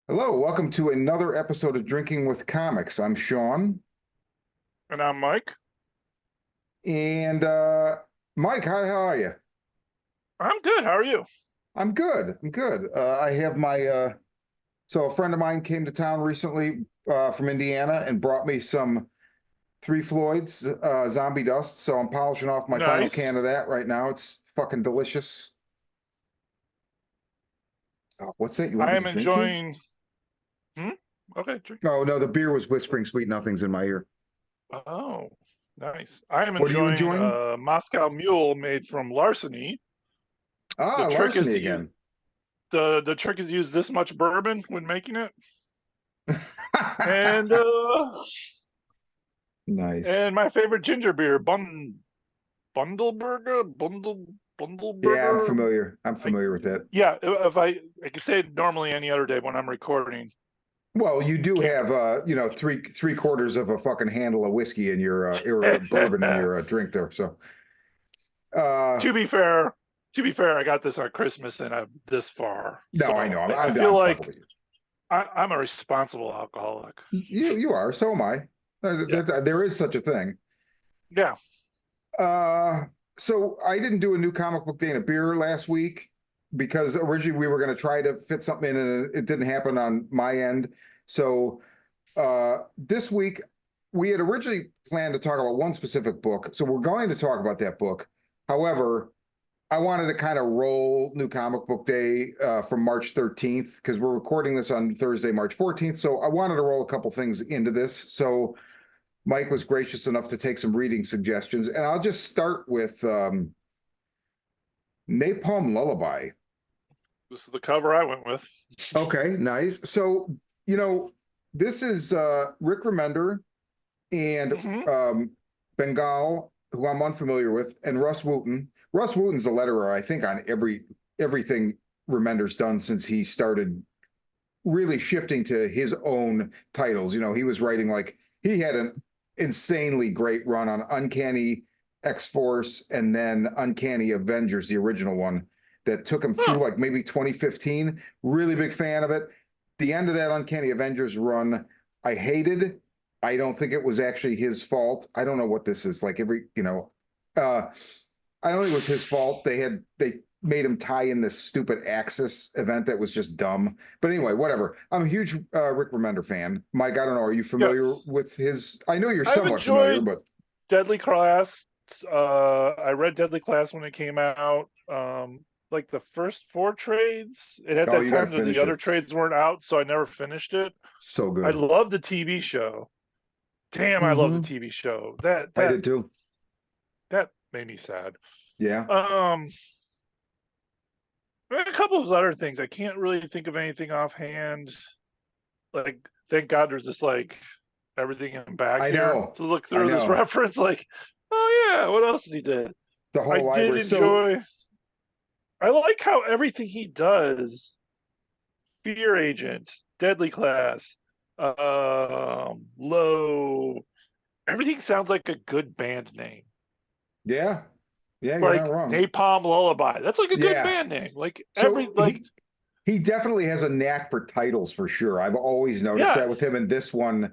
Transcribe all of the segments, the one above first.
Hello, welcome to another episode of Drinking with Comics. I'm Shawn. And I'm Mike. And Mike, how are you? I'm good. How are you? I'm good. I'm good. I have my so a friend of mine came to town recently from Indiana and brought me some Three Floyds Zombie Dust. So I'm polishing off my final Nice. can of that right now. It's fucking delicious. Oh, what's that? You want I me am to drink here? enjoying. Hmm? Okay, drink. Oh no, the beer was whispering sweet nothings in my ear. Oh, nice. I am What are you enjoying enjoying? Moscow Mule made from larceny. The Ah, trick is larceny to use again. the trick is to use this much bourbon when making it, and Nice. and my favorite ginger beer, Yeah, I'm Bundleburger. familiar. I'm I familiar with that. Yeah, if I could say it normally any other day when I'm recording. Well, you do Can't. have three quarters of a fucking handle of whiskey in your or bourbon in your drink there. So uh to be fair, to be fair, I got this on Christmas and I'm this far. no, I know. So I feel I'm fucking like with you. I'm a responsible alcoholic. You are, so am I. Yeah. There is such a thing. Yeah. Uh so I didn't do a new comic book day and a beer last week because originally we were going to try to fit something in and it didn't happen on my end. So this week we had originally planned to talk about one specific book, so we're going to talk about that book. However, I wanted to kind of roll New Comic Book Day from March 13th because we're recording this on Thursday, March 14th. So I wanted to roll a couple things into this. So Mike was gracious enough to take some reading suggestions, and I'll just start with Napalm Lullaby. This is the cover I went with. Okay, nice. So, you know, this is Rick Remender and Hmm. Bengal, who I'm unfamiliar with, and Russ Wooten. Russ Wooten's a letterer, I think, on everything Remender's done since he started really shifting to his own titles. You know, he was writing like he had an insanely great run on Uncanny X-Force and then Uncanny Avengers, the original one, that took him through Huh. like maybe 2015. Really big fan of it. The end of that Uncanny Avengers run, I hated. I don't think it was actually his fault. I don't know what this is like. Uh, I don't think it was his fault. They made him tie in this stupid Axis event that was just dumb. But anyway, whatever. I'm a huge Rick Remender fan. Mike, I don't know. Are you familiar Yes. with his? I know you're I've somewhat familiar, enjoyed but Deadly Class. I read Deadly Class when it came out. Like the first four trades. It had oh, that you got to time that the finish other it. trades weren't out, so I never finished it. So I good. love the TV show. Damn, I love the Hmm. TV show. That I that did too. that made me sad. Yeah. Um, a couple of other things. I can't really think of anything offhand. Like, thank God there's this like everything in back I here know. to look I through this know. reference. Like, oh yeah, what else he did? The I whole did library. So, enjoy. I like how everything he does. Fear Agent, Deadly Class, Low. Everything sounds like a good band name. yeah. Yeah, you're not Like wrong. Napalm Lullaby. That's like a good Yeah. band name. Like So like he definitely has a knack for titles for sure. I've always noticed that with him. yes, And this one,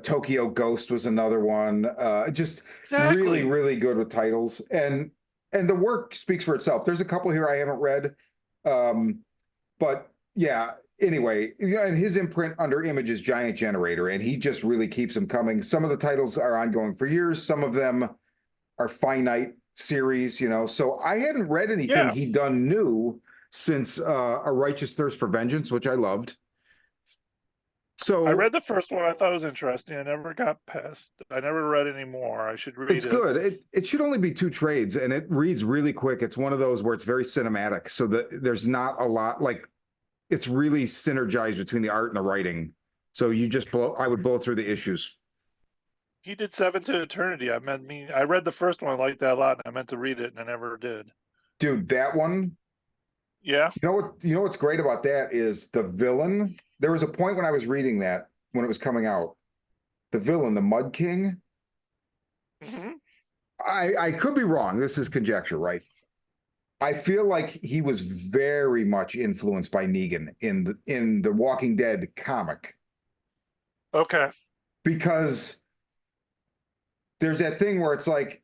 Tokyo Ghost was another one. Just really, exactly. really good with titles. And the work speaks for itself. There's a couple here I haven't read. Um, but yeah, anyway, and his imprint under Image is Giant Generator, and he just really keeps them coming. Some of the titles are ongoing for years, some of them are finite series. So I hadn't read anything Yeah. he'd done new since A Righteous Thirst for Vengeance, which I loved. I So read the first one. I thought it was interesting. I never got past. I never read any more. I should it's read it. good. It should only be two trades, and it reads really quick. It's one of those where it's very cinematic, so that there's not a lot like it's really synergized between the art and the writing. So I would blow through the issues. He did Seven to Eternity. I read the first one. I liked that a lot. And I meant to read it, and I never did. Dude, that one, Yeah. what's great about that is the villain. There was a point when I was reading that when it was coming out. The villain, the Mud King. Hmm. I could be wrong. This is conjecture, right? I feel like he was very much influenced by Negan in the Walking Dead comic Okay. because there's that thing where it's like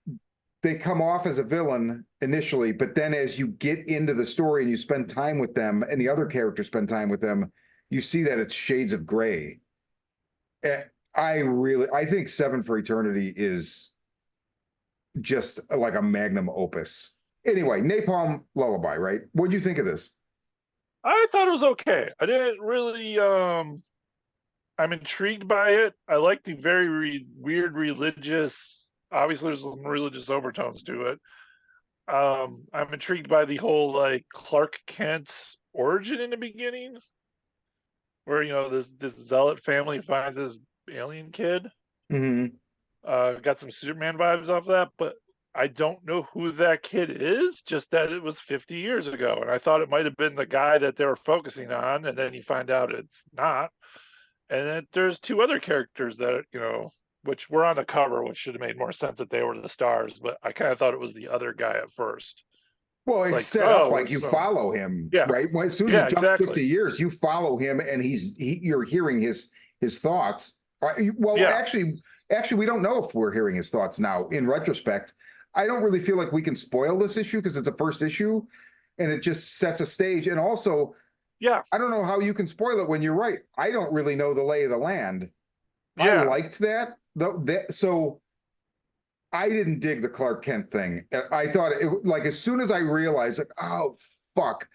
they come off as a villain initially, but then as you get into the story and you spend time with them and the other characters spend time with them, you see that it's shades of gray. Eh, I think Seven for Eternity is just like a magnum opus. Anyway, Napalm Lullaby, right? What do you think of this? I thought it was okay. I didn't really I'm intrigued by it. I like the very weird religious, obviously there's some religious overtones to it. I'm intrigued by the whole like Clark Kent origin in the beginning, where this zealot family finds this alien kid. Mm-hmm. Got some Superman vibes off that, but I don't know who that kid is. Just that it was 50 years ago, and I thought it might have been the guy that they were focusing on, and then you find out it's not. And then there's two other characters that which were on the cover, which should have made more sense that they were the stars, but I kind of thought it was the other guy at first. Well, It's it's like, set up oh, like it's you follow him, yeah, right? Well, as soon as he yeah, jumps 50 exactly, years, you follow him, and you're hearing his thoughts. Well, yeah, actually, we don't know if we're hearing his thoughts now. In retrospect, I don't really feel like we can spoil this issue because it's a first issue, and it just sets a stage. And also, yeah, I don't know how you can spoil it when you're right. I don't really know the lay of the land. I yeah, liked that though. So I didn't dig the Clark Kent thing. I thought it like as soon as I realized, like, oh fuck,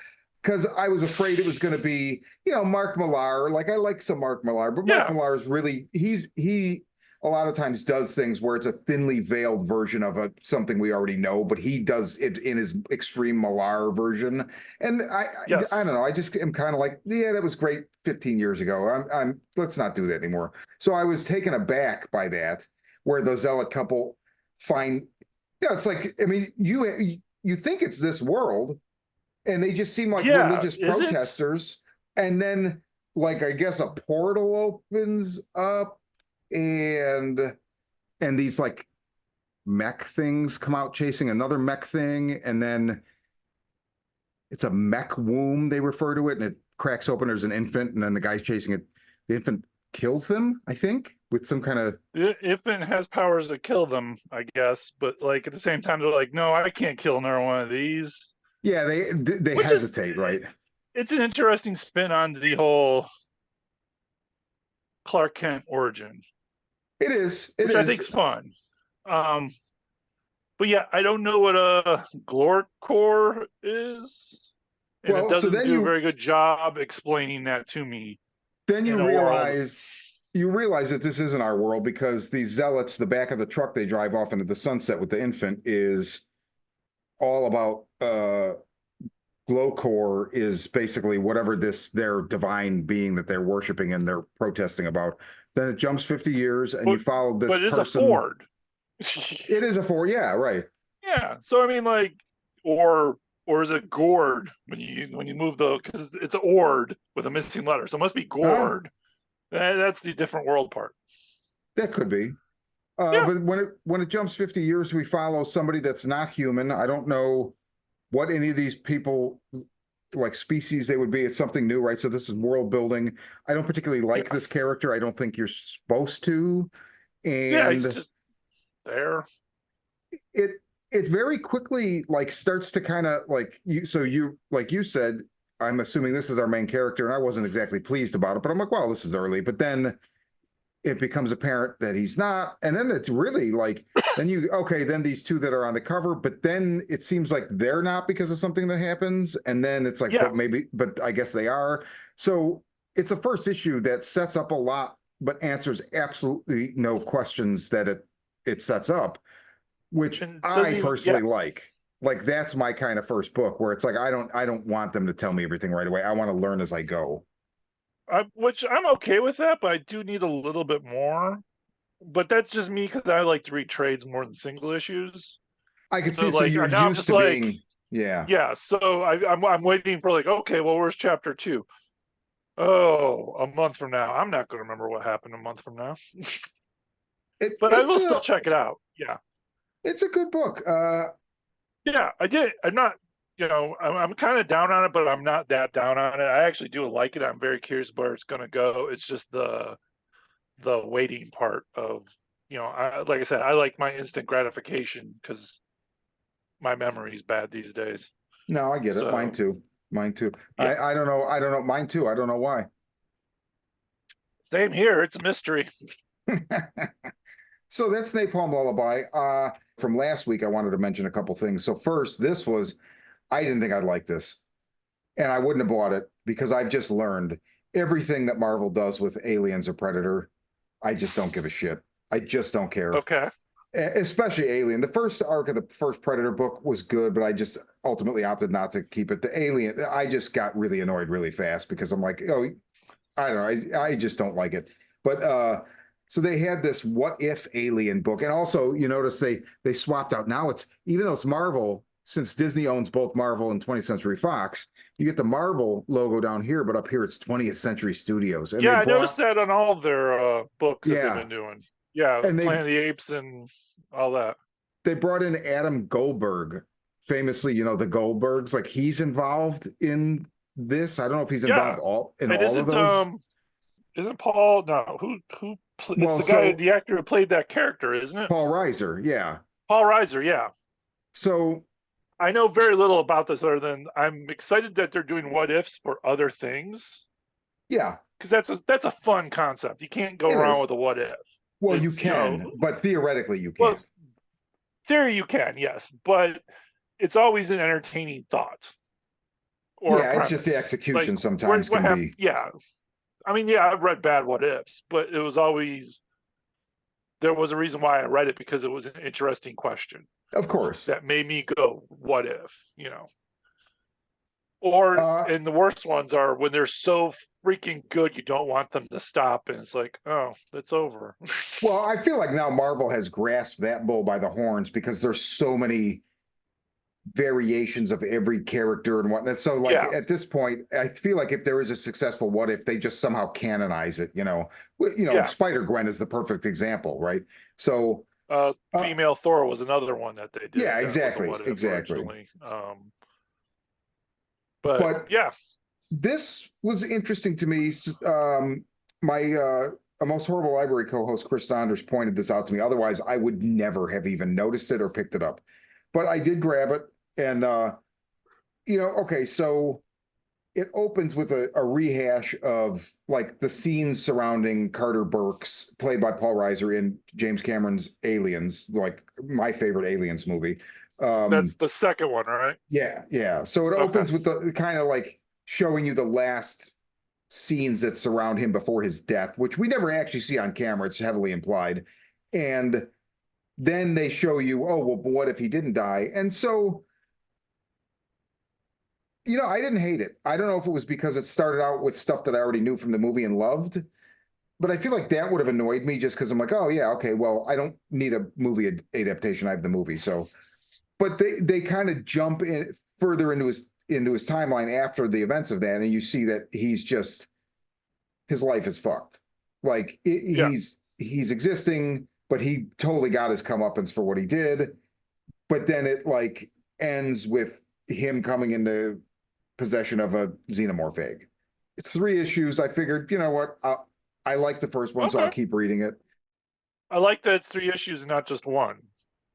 because I was afraid it was going to be, Mark Millar. Like I like some Mark Millar, but Mark yeah, Millar is really he a lot of times does things where it's a thinly veiled version of something we already know, but he does it in his extreme Millar version. And I don't yes, know. I just am kind of like, yeah, that was great 15 years ago. I'm let's not do that anymore. So I was taken aback by that, where the zealot couple find, yeah, it's like, I mean, you think it's this world, and they just seem like yeah. religious Is it? protesters, and then like I guess a portal opens up, and these like mech things come out chasing another mech thing, and then it's a mech womb, they refer to it, and it cracks open, there's an infant, and then the guy's chasing it, the infant kills them, I think, with some kind of, If it has powers to kill them, I guess, but like at the same time, they're like, no, I can't kill another one of these, yeah, they which is hesitate, right? it's an interesting spin on the whole Clark Kent origin, It which I is. think's fun. Um, but yeah, I don't know what a Glorcore is, and it Well, so doesn't do a very good job explaining that to me then you in a world. realize that this isn't our world because these zealots, the back of the truck they drive off into the sunset with the infant is all about Glowcore is basically whatever their divine being that they're worshiping and they're protesting about. Then it jumps 50 years and you But follow this but it's a person. Ford. It is a four, yeah, right. Yeah, so I mean, like, or is it gourd when you move the, because it's an ord with a missing letter, so it must be Huh? gourd. That's the different world part. That could be. Yeah, But when it jumps 50 years, we follow somebody that's not human. I don't know what any of these people like species they would be. It's something new, right? So this is world building. I don't particularly like yeah, this character. I don't think you're supposed to. yeah. He's And just there. it it very quickly like starts to kind of like you like you said, I'm assuming this is our main character, and I wasn't exactly pleased about it, but I'm like, well, this is early. But then it becomes apparent that he's not. And then it's really like, then okay, then these two that are on the cover, but then it seems like they're not because of something that happens. And then it's like, Yeah, but I guess they are. So it's a first issue that sets up a lot, but answers absolutely no questions that it sets up, which and I doesn't even. Yeah, personally like. Like that's my kind of first book where it's like I don't want them to tell me everything right away. I want to learn as I go. which I'm okay with that, but I do need a little bit more. But that's just me because I like to read trades more than single issues. I can So see, so like you're now I'm used just to like, being, yeah. yeah. So I'm waiting for like, okay, well, where's chapter two? Oh, a month from now. I'm not going to remember what happened a month from now, It, but I it's will still a check it out. Yeah. it's a good book. Yeah, I did. I'm not. I'm kind of down on it, but I'm not that down on it. I actually do like it. I'm very curious where it's going to go. It's just the waiting part of, like I said, I like my instant gratification because my memory's bad these days. No, I get it. Mine So too. Mine too. yeah, I don't know. I don't know. Mine too. I don't know why. same here. It's a mystery. So that's Napalm Lullaby. From last week, I wanted to mention a couple things. So first, I didn't think I'd like this, and I wouldn't have bought it because I've just learned everything that Marvel does with Aliens or Predator. I just don't give a shit. I just don't care. Okay. Especially Alien. The first arc of the first Predator book was good, but I just ultimately opted not to keep it. The Alien, I just got really annoyed really fast because I'm like, oh, I don't know. I just don't like it. But so they had this What If Alien book. And also, you notice they swapped out. Now it's, even though it's Marvel, since Disney owns both Marvel and 20th Century Fox, you get the Marvel logo down here, but up here it's 20th Century Studios. And Yeah, they I noticed brought, that on all of their books that they've yeah, been doing. Yeah, and Planet of the Apes and all that. they brought in Adam Goldberg, famously, the Goldbergs, like he's involved in this. I don't know if he's Yeah, involved all in and all of those. isn't Paul? No, it's Well, the guy, so the actor who played that character, isn't it? Paul Reiser, yeah. Paul Reiser. Yeah, So I know very little about this other than I'm excited that they're doing what ifs for other things yeah, because that's a fun concept. You can't go it wrong is. with a what if. Well, you It's can, but theoretically you well, can't. theory you can, yes, but it's always an entertaining thought or a Yeah, it's just the premise. Like execution sometimes what can happened? be, Yeah, I mean, yeah, I've read bad what ifs, but it was always there was a reason why I read it because it was an interesting question of course. that made me go, what if? Or Uh, and the worst ones are when they're so freaking good you don't want them to stop and it's like, oh, it's over. well, I feel like now Marvel has grasped that bull by the horns because there's so many variations of every character and whatnot. So, like Yeah, at this point, I feel like if there is a successful what if, they just somehow canonize it. yeah. Spider Gwen is the perfect example, right? So, uh, Female Thor was another one that they did yeah, that was a exactly, what if exactly. originally. But But yeah, this was interesting to me. My a most horrible library co-host Chris Saunders pointed this out to me. Otherwise, I would never have even noticed it or picked it up. But I did grab it, and okay, so it opens with a rehash of like the scenes surrounding Carter Burks, played by Paul Reiser in James Cameron's Aliens, like my favorite Aliens movie. that's Um, the second one, right? yeah, yeah. So it Okay. opens with the kind of like showing you the last scenes that surround him before his death, which we never actually see on camera. It's heavily implied. And then they show you, oh, well, what if he didn't die? And so, I didn't hate it. I don't know if it was because it started out with stuff that I already knew from the movie and loved, but I feel like that would have annoyed me just because I'm like, oh, yeah, okay, well, I don't need a movie adaptation. I have the movie. So, but they kind of jump in further into his timeline after the events of that, and you see that his life is fucked. Like Yeah. he's existing, but he totally got his comeuppance for what he did. But then it like ends with him coming into possession of a xenomorph egg. It's 3 issues. I figured, you know what? I like the first one, so I'll Okay. keep reading it. I like that it's 3 issues and not just one.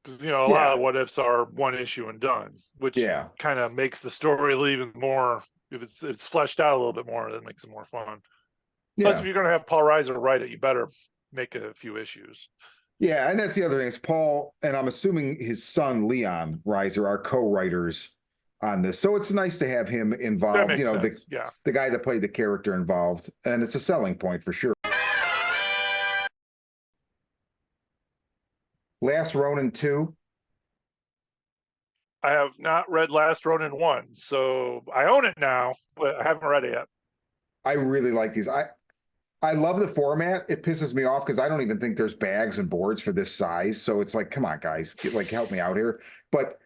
Because a lot Yeah, of what ifs are one issue and done, which yeah, kind of makes the story even more. If it's fleshed out a little bit more, that makes it more fun. Plus, if yeah, you're going to have Paul Reiser write it, you better make a few issues. yeah. And that's the other thing. It's Paul, and I'm assuming his son Leon Reiser are co-writers on this, so it's nice to have him That involved. makes The sense. Yeah. the guy that played the character involved, and it's a selling point for sure. Last Ronin II. I have not read Last Ronin 1, so I own it now, but I haven't read it yet. I really like these. I love the format. It pisses me off because I don't even think there's bags and boards for this size. So it's like, come on, guys, help me out here. But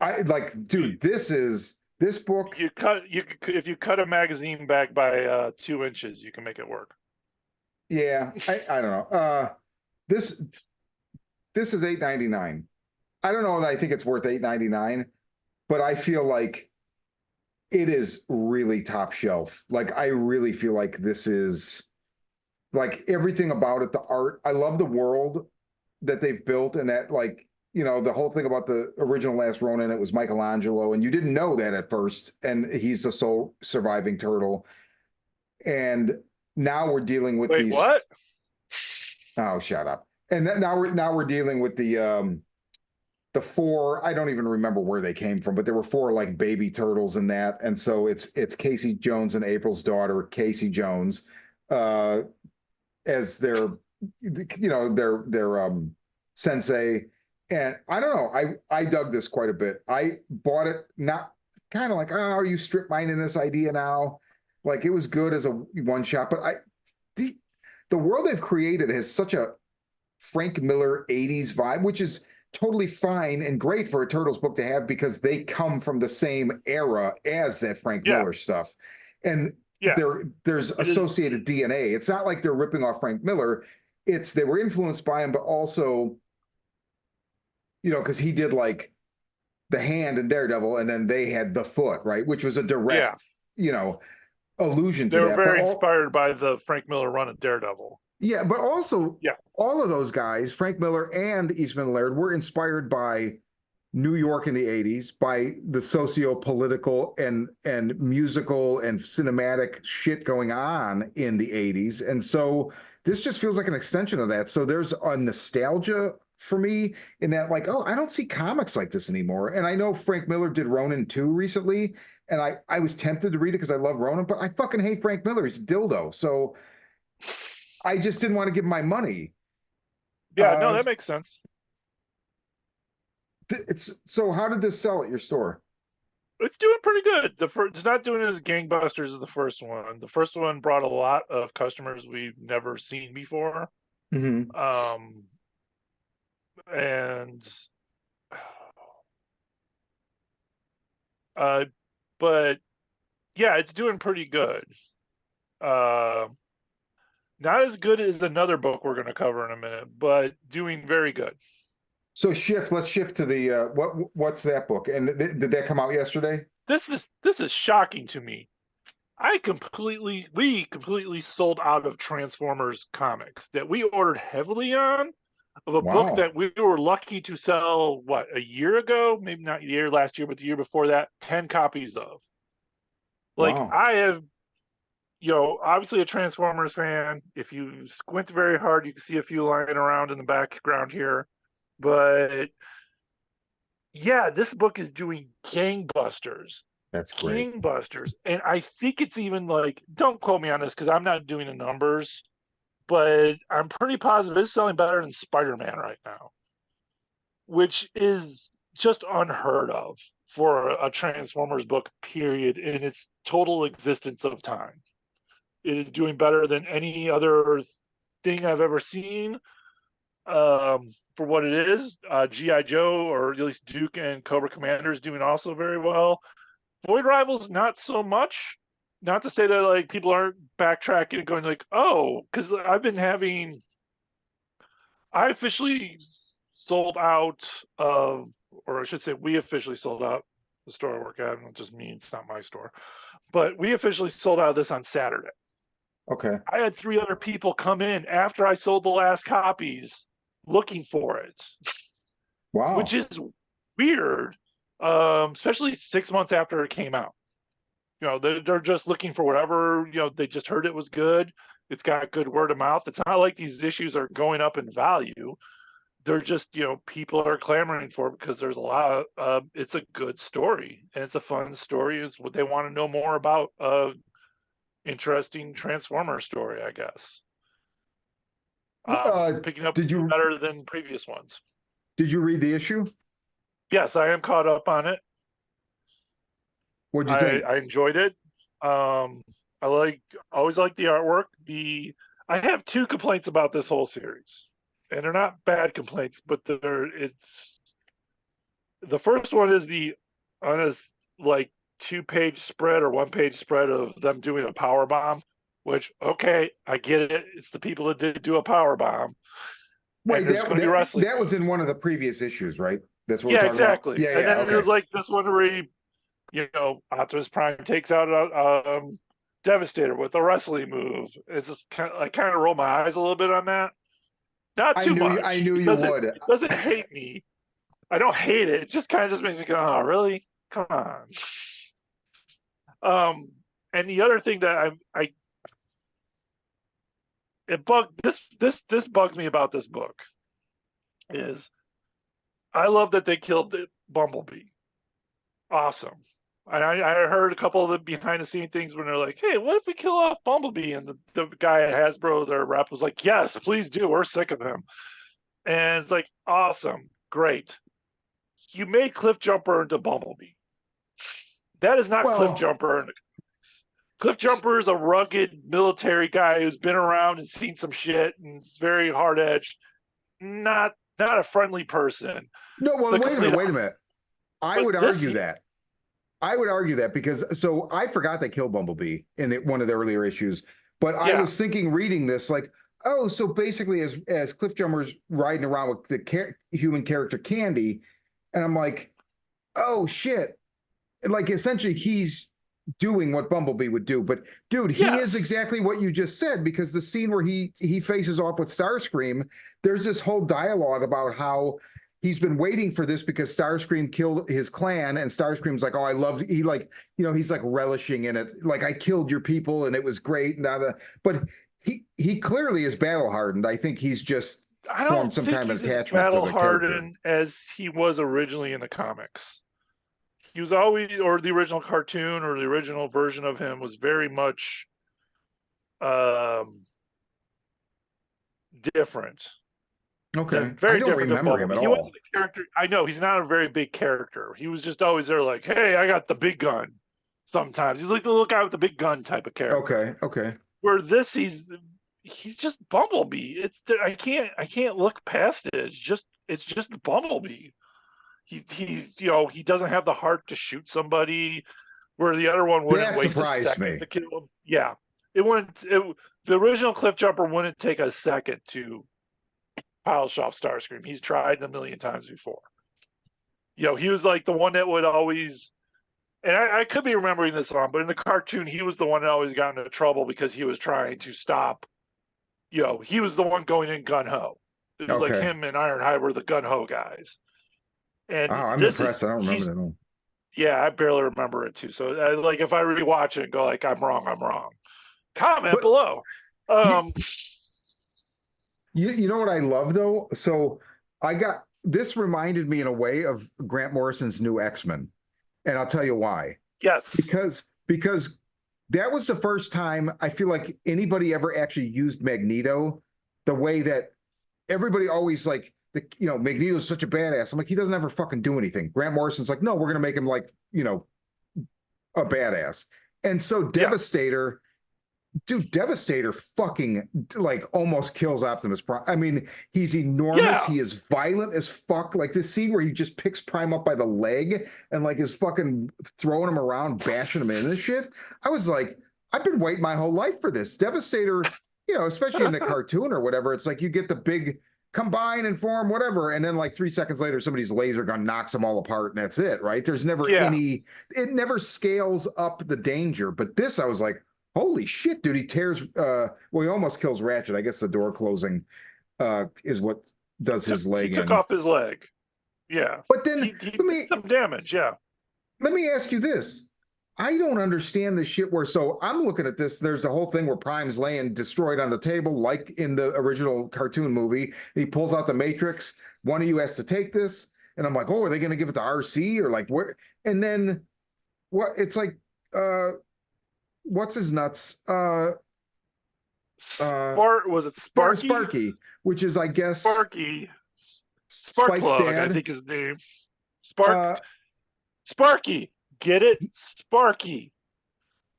I like, You, dude, this book. if you cut a magazine back by 2 inches, you can make it work. Yeah, I don't know. This is $8.99. I don't know that I think it's worth $8.99, but I feel like it is really top shelf. Like I really feel like this is like everything about it, the art. I love the world that they've built and that like, the whole thing about the original Last Ronin, it was Michelangelo, and you didn't know that at first, and he's the sole surviving turtle. And now we're dealing with Wait, these. what? Oh, shut up. And now we're dealing with the four. I don't even remember where they came from, but there were four like baby turtles in that, and so it's Casey Jones and April's daughter, Casey Jones, uh, as their sensei. And I don't know. I dug this quite a bit. I bought it not kind of like, oh, are you strip mining this idea now? Like it was good as a one shot, but the the world they've created has such a Frank Miller 80s vibe, which is totally fine and great for a Turtles book to have because they come from the same era as that Frank Yeah, Miller stuff. And yeah. there's It is. associated DNA. It's not like they're ripping off Frank Miller. It's they were influenced by him, but also, because he did like the hand in Daredevil, and then they had the foot, right? Which was a Yeah, direct, allusion they to were that. But very all inspired by the Frank Miller run of Daredevil. Yeah, but also Yeah, all of those guys, Frank Miller and Eastman Laird, were inspired by New York in the 80s, by the socio-political and musical and cinematic shit going on in the 80s. And so this just feels like an extension of that. So there's a nostalgia for me in that, like, oh, I don't see comics like this anymore. And I know Frank Miller did Ronin II recently, and I was tempted to read it because I love Ronin, but I fucking hate Frank Miller. He's a dildo. So I just didn't want to give him my money. yeah. No, Uh, that makes sense. it's so how did this sell at your store? It's doing pretty good. It's not doing as gangbusters as the first one. The first one brought a lot of customers we've never seen before. Hmm. Um, and uh, but yeah, it's doing pretty good. Uh, Not as good as another book we're going to cover in a minute, but doing very good. So let's shift to the what's that book? And did that come out yesterday? This is shocking to me. We completely sold out of Transformers comics that we ordered heavily on, of a book Wow. that we were lucky to sell a year ago, maybe not last year, but the year before that, 10 copies of. Like Wow. I have, obviously a Transformers fan. If you squint very hard, you can see a few lying around in the background here. But yeah, this book is doing gangbusters. That's great. Gangbusters. And I think it's even like, don't quote me on this because I'm not doing the numbers, but I'm pretty positive it's selling better than Spider-Man right now, which is just unheard of for a Transformers book, period, in its total existence of time. It is doing better than any other thing I've ever seen. For what it is, GI Joe, or at least Duke and Cobra Commander, is doing also very well. Void Rivals, not so much. Not to say that like people aren't backtracking and going like, oh, because I officially sold out of, or I should say, we officially sold out the store I work at. Not just me; it's not my store, but we officially sold out of this on Saturday. Okay. I had 3 other people come in after I sold the last copies looking for it, which Wow. is weird, especially 6 months after it came out. They're just looking for whatever, they just heard it was good. It's got good word of mouth. It's not like these issues are going up in value. They're just, people are clamoring for it because there's a lot of, it's a good story and it's a fun story. It's what they want to know more about. Interesting Transformer story, I guess. Uh, Picking up did you better than previous ones. did you read the issue? Yes, I am caught up on it. What'd you I, think? I enjoyed it. Um, always like the artwork. I have 2 complaints about this whole series, and they're not bad complaints, but it's the first one is the honest like 2-page spread or 1-page spread of them doing a power bomb. Which, okay, I get it. It's the people that did do a power bomb, and Wait, there's that going to be that wrestling that was in moves. one of the previous issues, right? That's what we're Yeah, talking about? exactly. Yeah, And yeah, then it okay. was like this one where Optimus Prime takes out Devastator with a wrestling move. It's just I kind of roll my eyes a little bit on that. Not too I much. knew It you doesn't would. it doesn't hate me. I don't hate it. It just kind of just makes me go, oh, really? Come on. Um, and the other thing that I it bug this bugs me about this book is I love that they killed Bumblebee. Awesome. I heard a couple of the behind the scene things when they're like, hey, what if we kill off Bumblebee? And the guy at Hasbro, their rep, was like, yes, please do. We're sick of him. And it's like, awesome, great. You made Cliff Jumper into Bumblebee. That is not Cliff Well, Jumper. Cliff Jumper is a rugged military guy who's been around and seen some shit and is very hard edged. Not a friendly person. no, well, The complete wait a minute. I but would this argue that. I would argue that because so I forgot they killed Bumblebee in one of the earlier issues, but I yeah, was thinking reading this like, oh, so basically as Cliffjumper's riding around with the human character Candy, and I'm like, oh shit, like essentially he's doing what Bumblebee would do. But dude, he is yes. exactly what you just said because the scene where he faces off with Starscream, there's this whole dialogue about how he's been waiting for this because Starscream killed his clan, and Starscream's like, oh, I loved he like he's like relishing in it, like I killed your people and it was great. But he clearly is battle hardened. I think he's just I formed don't some think kind of he's as attachment to battle the character. hardened as he was originally in the comics. He was always, or the original cartoon, or the original version of him was very much um, different. Okay, I Very don't different than remember him Bumblebee. at He wasn't all. a character. I know he's not a very big character. He was just always there, like, hey, I got the big gun. Sometimes he's like the little guy with the big gun type of character. Okay, okay. Where this, he's just Bumblebee. I can't look past it. It's just Bumblebee. He's he doesn't have the heart to shoot somebody where the other one wouldn't That waste a surprised second me. to kill him. Yeah, it wouldn't. The original Cliff Jumper wouldn't take a second to polish off Starscream. He's tried a million times before. He was like the one that would always. And I could be remembering this wrong, but in the cartoon, he was the one that always got into trouble because he was trying to stop. He was the one going in gun ho. It was like Okay. him and Ironhide were the gun ho guys. Oh, And I'm this is impressed. I don't remember he's that one. yeah, I barely remember it too. So like if I rewatch it and go like I'm wrong, I'm wrong. Comment But below. you, Um, you know what I love though? So I got this reminded me in a way of Grant Morrison's new X-Men. And I'll tell you why. yes, Because that was the first time I feel like anybody ever actually used Magneto the way that everybody always like Magneto's such a badass. I'm like, he doesn't ever fucking do anything. Grant Morrison's like, no, we're gonna make him like, a badass. And so yeah, Devastator, dude, Devastator fucking like almost kills Optimus Prime. I mean, he's enormous. yeah. He is violent as fuck. Like this scene where he just picks Prime up by the leg and like is fucking throwing him around, bashing him in and shit. I was like, I've been waiting my whole life for this. Devastator, especially in the cartoon or whatever, it's like you get the big combine and form, whatever, and then like 3 seconds later, somebody's laser gun knocks them all apart, and that's it, right? There's never Yeah, it never scales up the danger. But this, I was like, holy shit, dude, he tears well, he almost kills Ratchet. I guess the door closing is what does his he leg took in. off his leg. Yeah, But then he let did me some damage. Yeah, let me ask you this. I don't understand the shit where so I'm looking at this. There's a whole thing where Prime's laying destroyed on the table, like in the original cartoon movie. He pulls out the Matrix. One of you has to take this. And I'm like, oh, are they gonna give it to RC or like where? And then what it's like uh what's his nuts? Spark was it Sparky? Sparky, which is I guess Sparky, Spike's Sparkplug, I dad. think his name. Spark, Uh, Sparky. Get it, Sparky.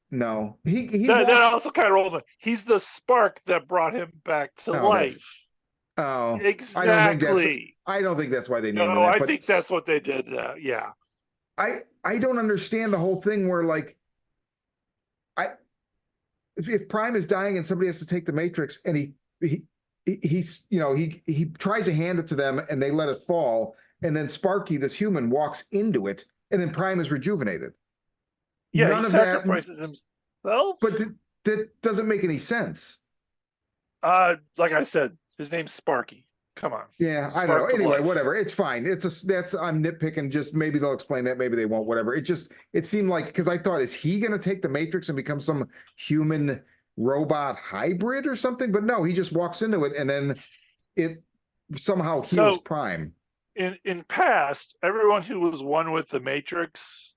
no, he That walks. also kind of rolled. He's the spark that brought him back to Oh, that's life. oh, Exactly. I don't think that's why they named him No, that. I But think that's what they did. Yeah. I don't understand the whole thing where like I if Prime is dying and somebody has to take the Matrix and he's he tries to hand it to them and they let it fall and then Sparky, this human, walks into it, and then Prime is rejuvenated. Yeah, he None of that, sacrifices himself. but that doesn't make any sense. Like I said, his name's Sparky. Come on, Yeah, I don't know. spark of Anyway, life. whatever. It's fine. That's I'm nitpicking. Just maybe they'll explain that. Maybe they won't. Whatever. It seemed like because I thought, is he going to take the Matrix and become some human robot hybrid or something? But no, he just walks into it and then it somehow heals So Prime. in past, everyone who was one with the Matrix,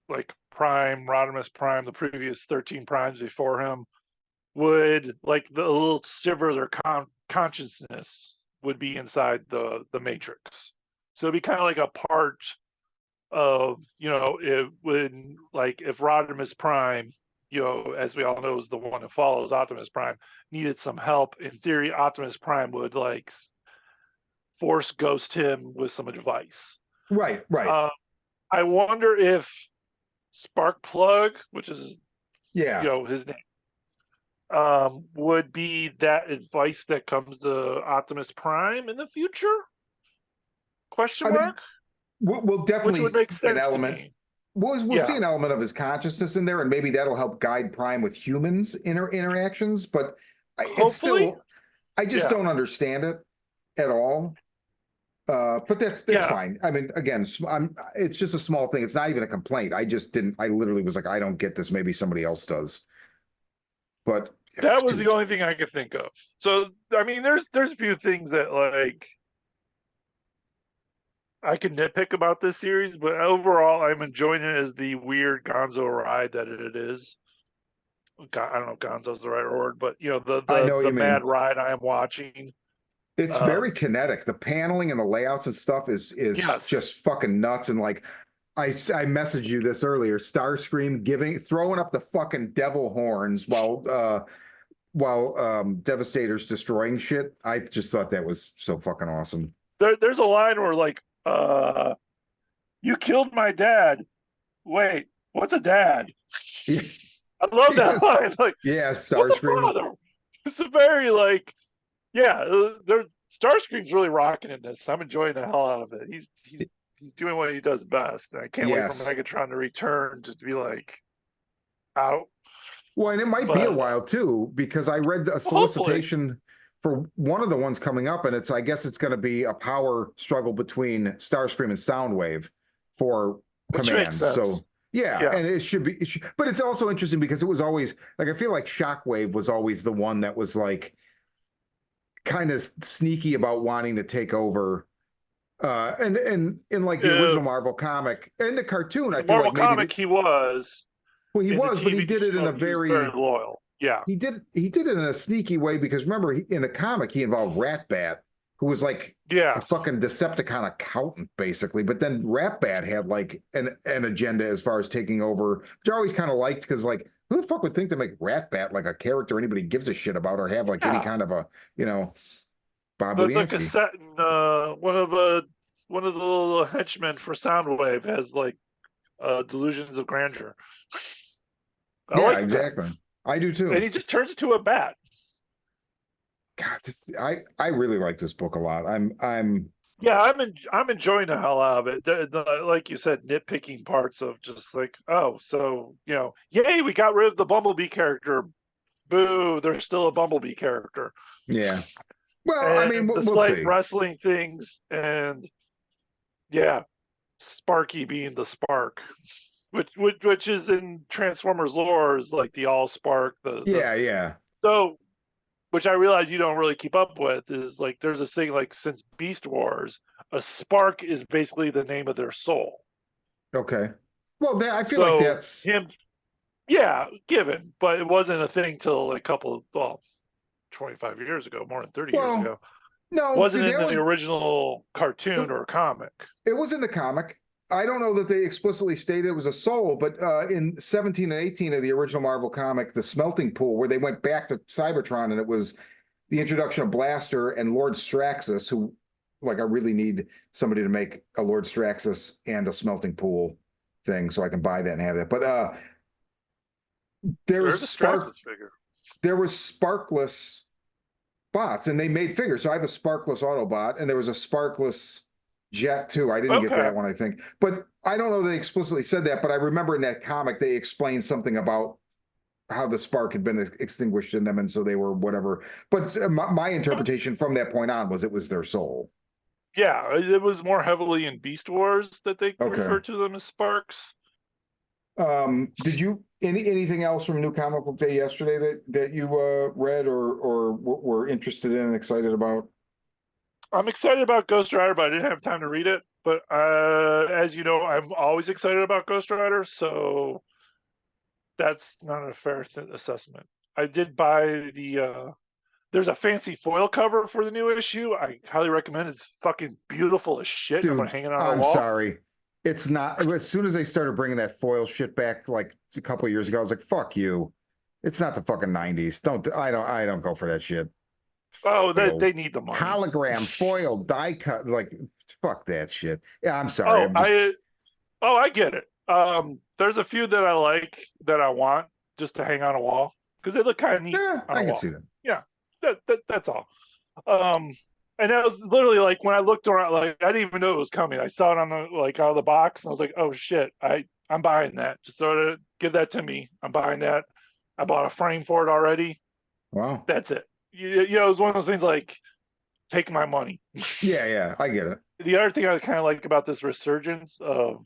like Prime, Rodimus Prime, the previous 13 primes before him, would like the little shiver of their consciousness would be inside the Matrix. So it'd be kind of like a part of, it when like if Rodimus Prime, as we all know, is the one who follows Optimus Prime, needed some help. In theory, Optimus Prime would like force ghost him with some advice. Right, right. Uh, I wonder if Sparkplug, which is Yeah. his name, would be that advice that comes to Optimus Prime in the future? Question I mean, mark. we'll Which definitely would see make an sense to element. me. We'll see Yeah, an element of his consciousness in there, and maybe that'll help guide Prime with humans interactions. But it's hopefully. still, I just Yeah, don't understand it at all. But that's yeah. fine. I mean, again, it's just a small thing. It's not even a complaint. I just didn't. I literally was like, I don't get this. Maybe somebody else does. But That was the dude, only thing I could think of. So I mean, there's a few things that like I can nitpick about this series, but overall, I'm enjoying it as the weird Gonzo ride that it is. I don't know if Gonzo's the right word, but the I the know what the you mad mean. ride I am watching. It's very Um, kinetic. The paneling and the layouts and stuff is yes, just fucking nuts. And like, I messaged you this earlier. Starscream throwing up the fucking devil horns while Devastator's destroying shit. I just thought that was so fucking awesome. there's a line where like, you killed my dad. Wait, what's a dad? Yeah, I love that line. Like, yeah, what's a Starscream. father? It's a very like, yeah. Starscream's really rocking in this. I'm enjoying the hell out of it. He's doing what he does best. And I can't wait for Yes. Megatron to return just to be like out. Well, and it might be a But while too, because I read a hopefully, solicitation for one of the ones coming up, and I guess it's going to be a power struggle between Starscream and Soundwave for which makes command. sense. So yeah, Yeah, and but it's also interesting because it was always like I feel like Shockwave was always the one that was like kind of sneaky about wanting to take over. And in like the uh, original Marvel comic and the cartoon, I the feel Marvel like maybe that comic he was. well he In the was, but he TV did it in show, a he was very very loyal. Yeah, he did it in a sneaky way because remember in the comic he involved Ratbat, who was like a yeah. fucking Decepticon accountant basically. But then Ratbat had like an agenda as far as taking over, which I always kind of liked because like who the fuck would think to make Ratbat like a character anybody gives a shit about or have like any Yeah, kind of a you know Bob the Budiansky. cassette and one of the little henchmen for Soundwave has like delusions of grandeur. I Yeah, like that, exactly. I do and too. he just turns into a bat. God, I really like this book a lot. I'm Yeah, I'm enjoying the hell out of it. Like you said, nitpicking parts of just like, oh, so yay, we got rid of the Bumblebee character. Boo, there's still a Bumblebee character, yeah. Well, I mean, and the we'll slight see. wrestling things, and yeah, Sparky being the spark, which is in Transformers lore is like the all spark. The Yeah, yeah. so which I realize you don't really keep up with is like there's this thing like since Beast Wars, a spark is basically the name of their soul. Okay. Well, I feel like So that's him, yeah, given, but it wasn't a thing till a couple of 25 years ago, more than 30 years well, ago. no, Wasn't in there the was original it, cartoon or comic. it was in the comic. I don't know that they explicitly stated it was a soul, but in 17 and 18 of the original Marvel comic, the smelting pool, where they went back to Cybertron, and it was the introduction of Blaster and Lord Straxus, who, like, I really need somebody to make a Lord Straxus and a smelting pool thing so I can buy that and have that. But there was There's a Spark, Straxus figure. there was Sparkless bots, and they made figures. So I have a Sparkless Autobot, and there was a Sparkless Jet too. I didn't get Okay. that one, I think. But I don't know they explicitly said that, but I remember in that comic they explained something about how the spark had been extinguished in them, and so they were whatever. But my interpretation from that point on was it was their soul. Yeah, it was more heavily in Beast Wars that they Okay. refer to them as sparks. Did you anything else from New Comic Book Day yesterday that you read or were interested in and excited about? I'm excited about Ghost Rider, but I didn't have time to read it. But as you know, I'm always excited about Ghost Rider, so that's not a fair assessment. I did buy there's a fancy foil cover for the new issue. I highly recommend. It's fucking beautiful as shit. I'm gonna Dude, hang it on our I'm wall. sorry. It's not. As soon as they started bringing that foil shit back, like a couple of years ago, I was like, "Fuck you." It's not the fucking '90s. Don't. I don't go for that shit. Oh, Foil, they need the money. hologram, foil, die cut. Like, fuck that shit. Yeah, I'm sorry. Oh, I'm just. I get it. There's a few that I like that I want just to hang on a wall because they look kind of neat Yeah, on I a can wall. see that. Yeah, that's all. Um, and that was literally like when I looked around, like I didn't even know it was coming. I saw it on the like out of the box, and I was like, oh shit, I'm buying that. Just throw it, give that to me. I'm buying that. I bought a frame for it already. Wow. That's it. You know, it was one of those things like take my money. Yeah, yeah, I get it. The other thing I kind of like about this resurgence of,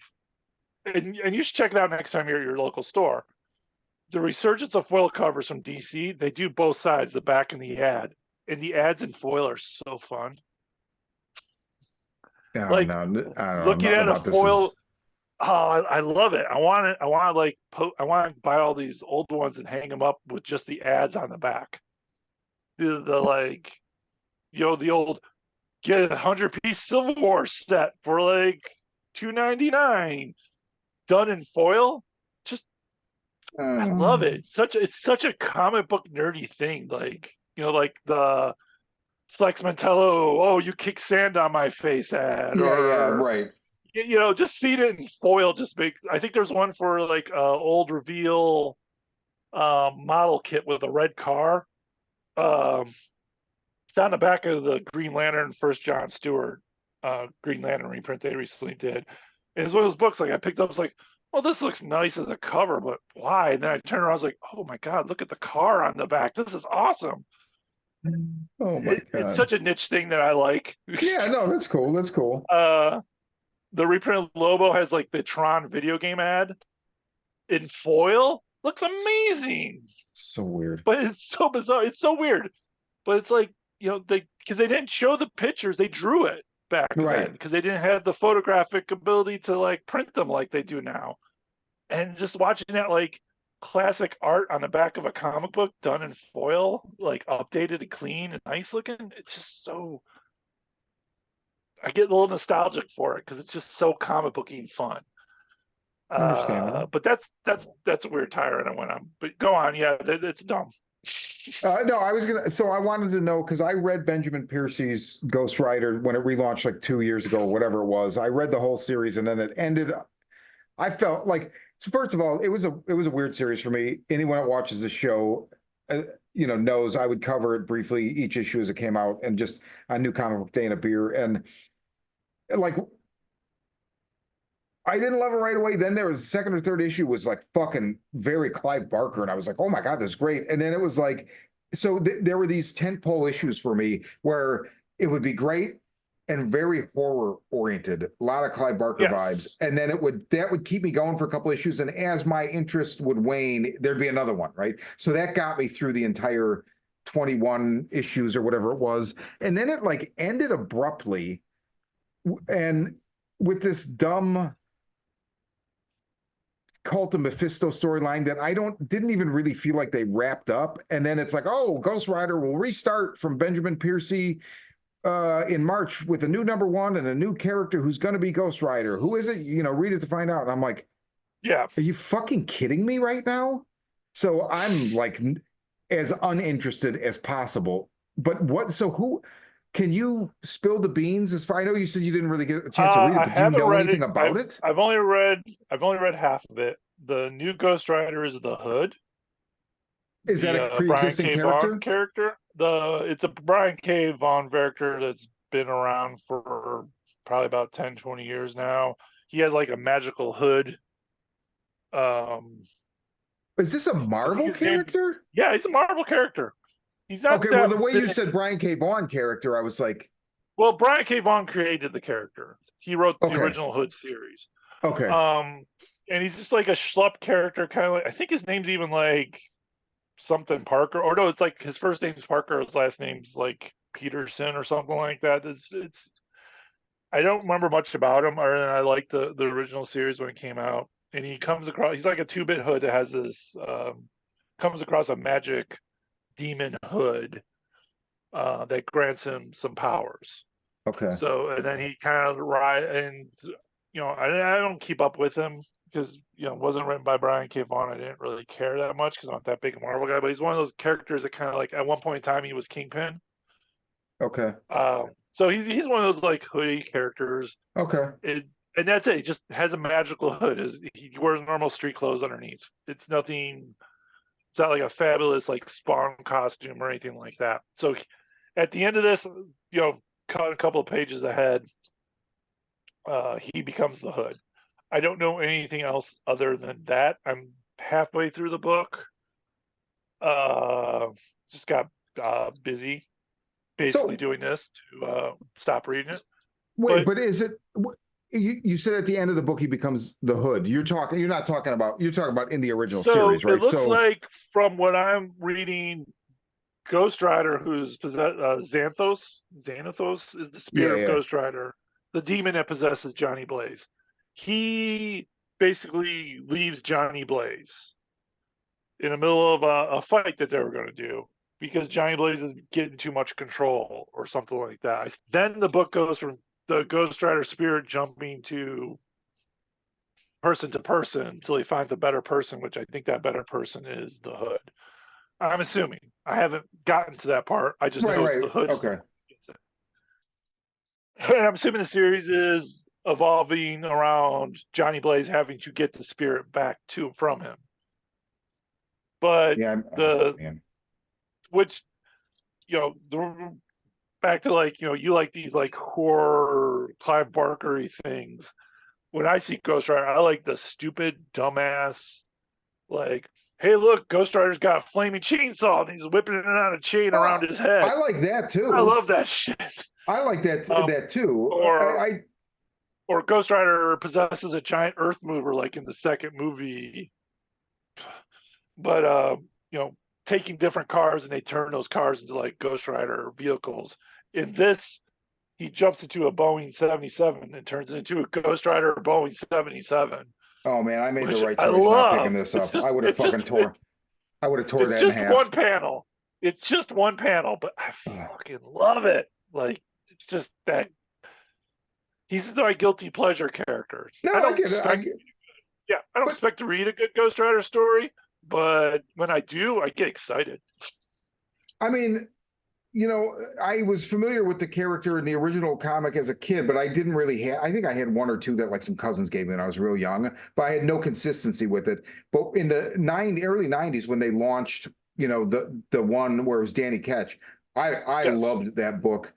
and you should check it out next time you're at your local store. The resurgence of foil covers from DC, they do both sides, the back and the ad. And the ads in foil are so fun. Oh Like no, I don't know. looking Nothing at a about this foil, is. oh, I love it. I want it. I want to like, I want to buy all these old ones and hang them up with just the ads on the back. The like, you know, the old get a 100-piece Civil War set for like $2.99, done in foil. Just I love it. Um, It's such a comic book nerdy thing. Like you know, like the Flex Mentello, oh, you kick sand on my face ad, yeah, yeah, or right. you know, just seeing it in foil just makes. I think there's one for like old reveal model kit with a red car. Um, it's on the back of the Green Lantern first John Stewart Green Lantern reprint they recently did. And it's one of those books like I picked up. It's like, well, this looks nice as a cover, but why? And then I turned around. I was like, oh my god, look at the car on the back. This is awesome. Oh my It's God. such a niche thing that I like. Yeah, no, that's cool. That's cool. uh, the reprint Lobo has like the Tron video game ad in foil. Looks amazing, So weird. but it's so bizarre. It's so weird, but it's like you know they because they didn't show the pictures, they drew it back then Right. because they didn't have the photographic ability to like print them like they do now. And just watching that like classic art on the back of a comic book done in foil, like updated and clean and nice looking, it's just so I get a little nostalgic for it because it's just so comic booky and fun. Understandable. But that's a weird tyrant I went on. But go on, yeah, it's dumb. No, I was gonna. So I wanted to know because I read Benjamin Piercy's Ghost Rider when it relaunched like 2 years ago or whatever it was. I read the whole series and then it ended. I felt like, so first of all, it was a weird series for me. Anyone that watches the show, uh, knows I would cover it briefly each issue as it came out and just a new comic book day and a beer and like I didn't love it right away. Then there was the second or third issue was like fucking very Clive Barker, and I was like, oh my god, this is great. And then it was like, so there were these tentpole issues for me where it would be great and very horror oriented, a lot of Clive Barker vibes, Yes. and then that would keep me going for a couple issues. And as my interest would wane, there'd be another one, right? So that got me through the entire 21 issues or whatever it was, and then it like ended abruptly and with this dumb Cult of Mephisto storyline that I didn't even really feel like they wrapped up. And then it's like, oh, Ghost Rider will restart from Benjamin Piercy in March with a new #1 and a new character who's going to be Ghost Rider. Who is it? Read it to find out. And I'm like, Yeah. are you fucking kidding me right now? So I'm like as uninterested as possible. But what? So who? Can you spill the beans? As far I know, you said you didn't really get a chance to read it, I but do you haven't know read anything it. about it? I've only read half of it. The new Ghost Rider is the Hood, Is that the a Brian pre-existing K. Vaughan character? character. It's a Brian K. Vaughan character that's been around for probably about 10, 20 years now. He has like a magical hood. Um, Is this a I think Marvel his name. character? Yeah, he's a Marvel character. He's not Okay, well, that the way you big. said Brian K. Vaughan character, I was like, Well, Brian K. Vaughan created the character. He wrote the okay, original Hood series. okay, Um, and he's just like a schlup character, kind of like I think his name's even like something Parker, or no, it's like his first name's Parker, his last name's like Peterson or something like that. It's I don't remember much about him, or I like the original series when it came out. And he comes across he's like a 2-bit hood that has this comes across a magic demon hood that grants him some powers. okay, So and then he kind of ride and I don't keep up with him because it wasn't written by Brian K. Vaughan. I didn't really care that much because I'm not that big a Marvel guy. But he's one of those characters that kind of like at one point in time he was Kingpin. okay, So he's one of those like hoodie characters. okay. It, and that's it. He just has a magical hood. He wears normal street clothes underneath. It's nothing. It's not like a fabulous like Spawn costume or anything like that. So at the end of this, cut a couple of pages ahead, he becomes the hood. I don't know anything else other than that. I'm halfway through the book. Uh, just got busy basically So doing this to stop reading it. wait, But but is it? You said at the end of the book he becomes the Hood. You're talking. You're not talking about. You're talking about in the original so series, it right? looks So like from what I'm reading, Ghost Rider, who's possessed, Xanathos is the yeah, spirit of yeah. Ghost Rider, the demon that possesses Johnny Blaze. He basically leaves Johnny Blaze in the middle of a fight that they were going to do because Johnny Blaze is getting too much control or something like that. Then the book goes from the Ghost Rider spirit jumping to person until he finds a better person, which I think that better person is the Hood. I'm assuming. I haven't gotten to that part. I just Right, know it's right. the Hood is the Okay, one who gets it. And I'm assuming the series is evolving around Johnny Blaze having to get the spirit back to from him. But yeah. the Man. which back to like you like these like horror Clive Barkery things. When I see Ghost Rider, I like the stupid dumbass like, hey look, Ghost Rider's got a flaming chainsaw and he's whipping it on a chain around Oh, his head. I like that I too. love that shit. I like Um, that too. or I or Ghost Rider possesses a giant Earth mover like in the second movie, but taking different cars and they turn those cars into like Ghost Rider vehicles. In this, he jumps into a Boeing 77 and turns it into a Ghost Rider Boeing 77, oh man, I made the which right I choice not picking love. this It's up. just I would have it's just fucking tore. I would have tore it's that in just half. one panel. It's just one panel, but I Ugh. fucking love it. Like it's just that he's my guilty pleasure character. No, I I don't get it. I expect get, I don't but expect to read a good Ghost Rider story, but when I do, I get excited. I mean, I was familiar with the character in the original comic as a kid, but I didn't really have, I think I had one or two that like some cousins gave me when I was real young, but I had no consistency with it. But in the early 90s when they launched, the one where it was Danny Ketch, I Yes. loved that book.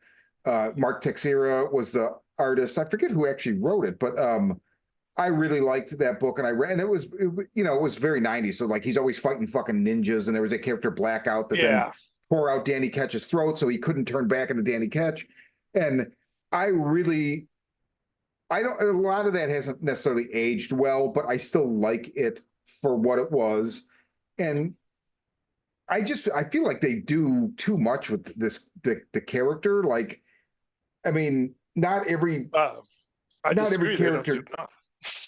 Mark Texeira was the artist. I forget who actually wrote it, but I really liked that book, and I read, and it was very 90s. So like he's always fighting fucking ninjas, and there was a character Blackout that then Yeah. tore out Danny Ketch's throat, so he couldn't turn back into Danny Ketch. And I really, I don't. A lot of that hasn't necessarily aged well, but I still like it for what it was. And I feel like they do too much with the character. Like, I mean, I not every disagree. They don't do character. enough.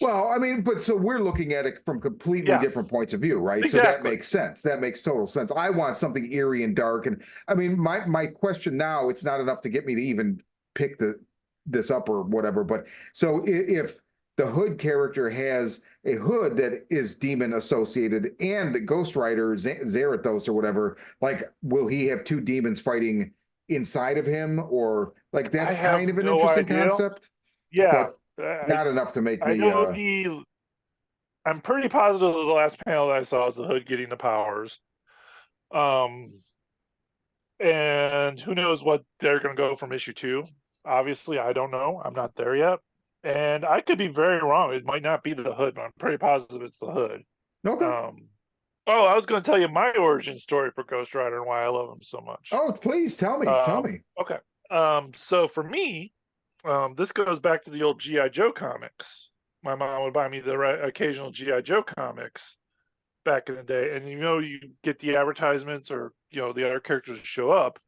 Well, I mean, but so we're looking at it from completely Yeah. different points of view, right? So that Exactly. makes sense. That makes total sense. I want something eerie and dark. And I mean, my question now, it's not enough to get me to even pick this up or whatever. But so if the Hood character has a hood that is demon associated and the Ghost Rider, Zarathos or whatever, like, will he have two demons fighting inside of him? Or like I that's have kind of an no interesting idea. concept, Yeah. but I not enough to make I me know I'm pretty positive the last panel that I saw is the Hood getting the powers. Um, and who knows what they're going to go from issue 2. Obviously, I don't know. I'm not there yet. And I could be very wrong. It might not be the Hood, but I'm pretty positive it's the Hood. Okay. Um, oh, I was going to tell you my origin story for Ghost Rider and why I love him so much. Oh, please tell me. Tell me. Okay. So for me, this goes back to the old GI Joe comics. My mom would buy me the occasional GI Joe comics back in the day, and you get the advertisements or the other characters show up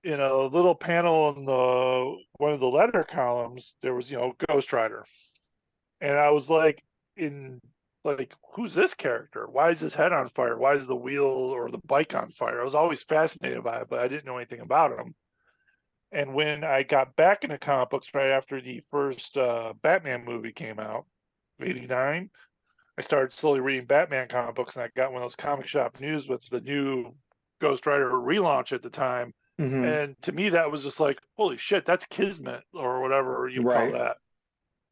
in a little panel in the one of the letter columns. There was Ghost Rider, and I was like, in like, who's this character? Why is his head on fire? Why is the wheel or the bike on fire? I was always fascinated by it, but I didn't know anything about him. And when I got back into comic books right after the first Batman movie came out, '89, I started slowly reading Batman comic books, and I got one of those comic shop news with the new Ghost Rider relaunch at the time. Hmm. And to me, that was just like, holy shit, that's Kismet or whatever you call Right. that.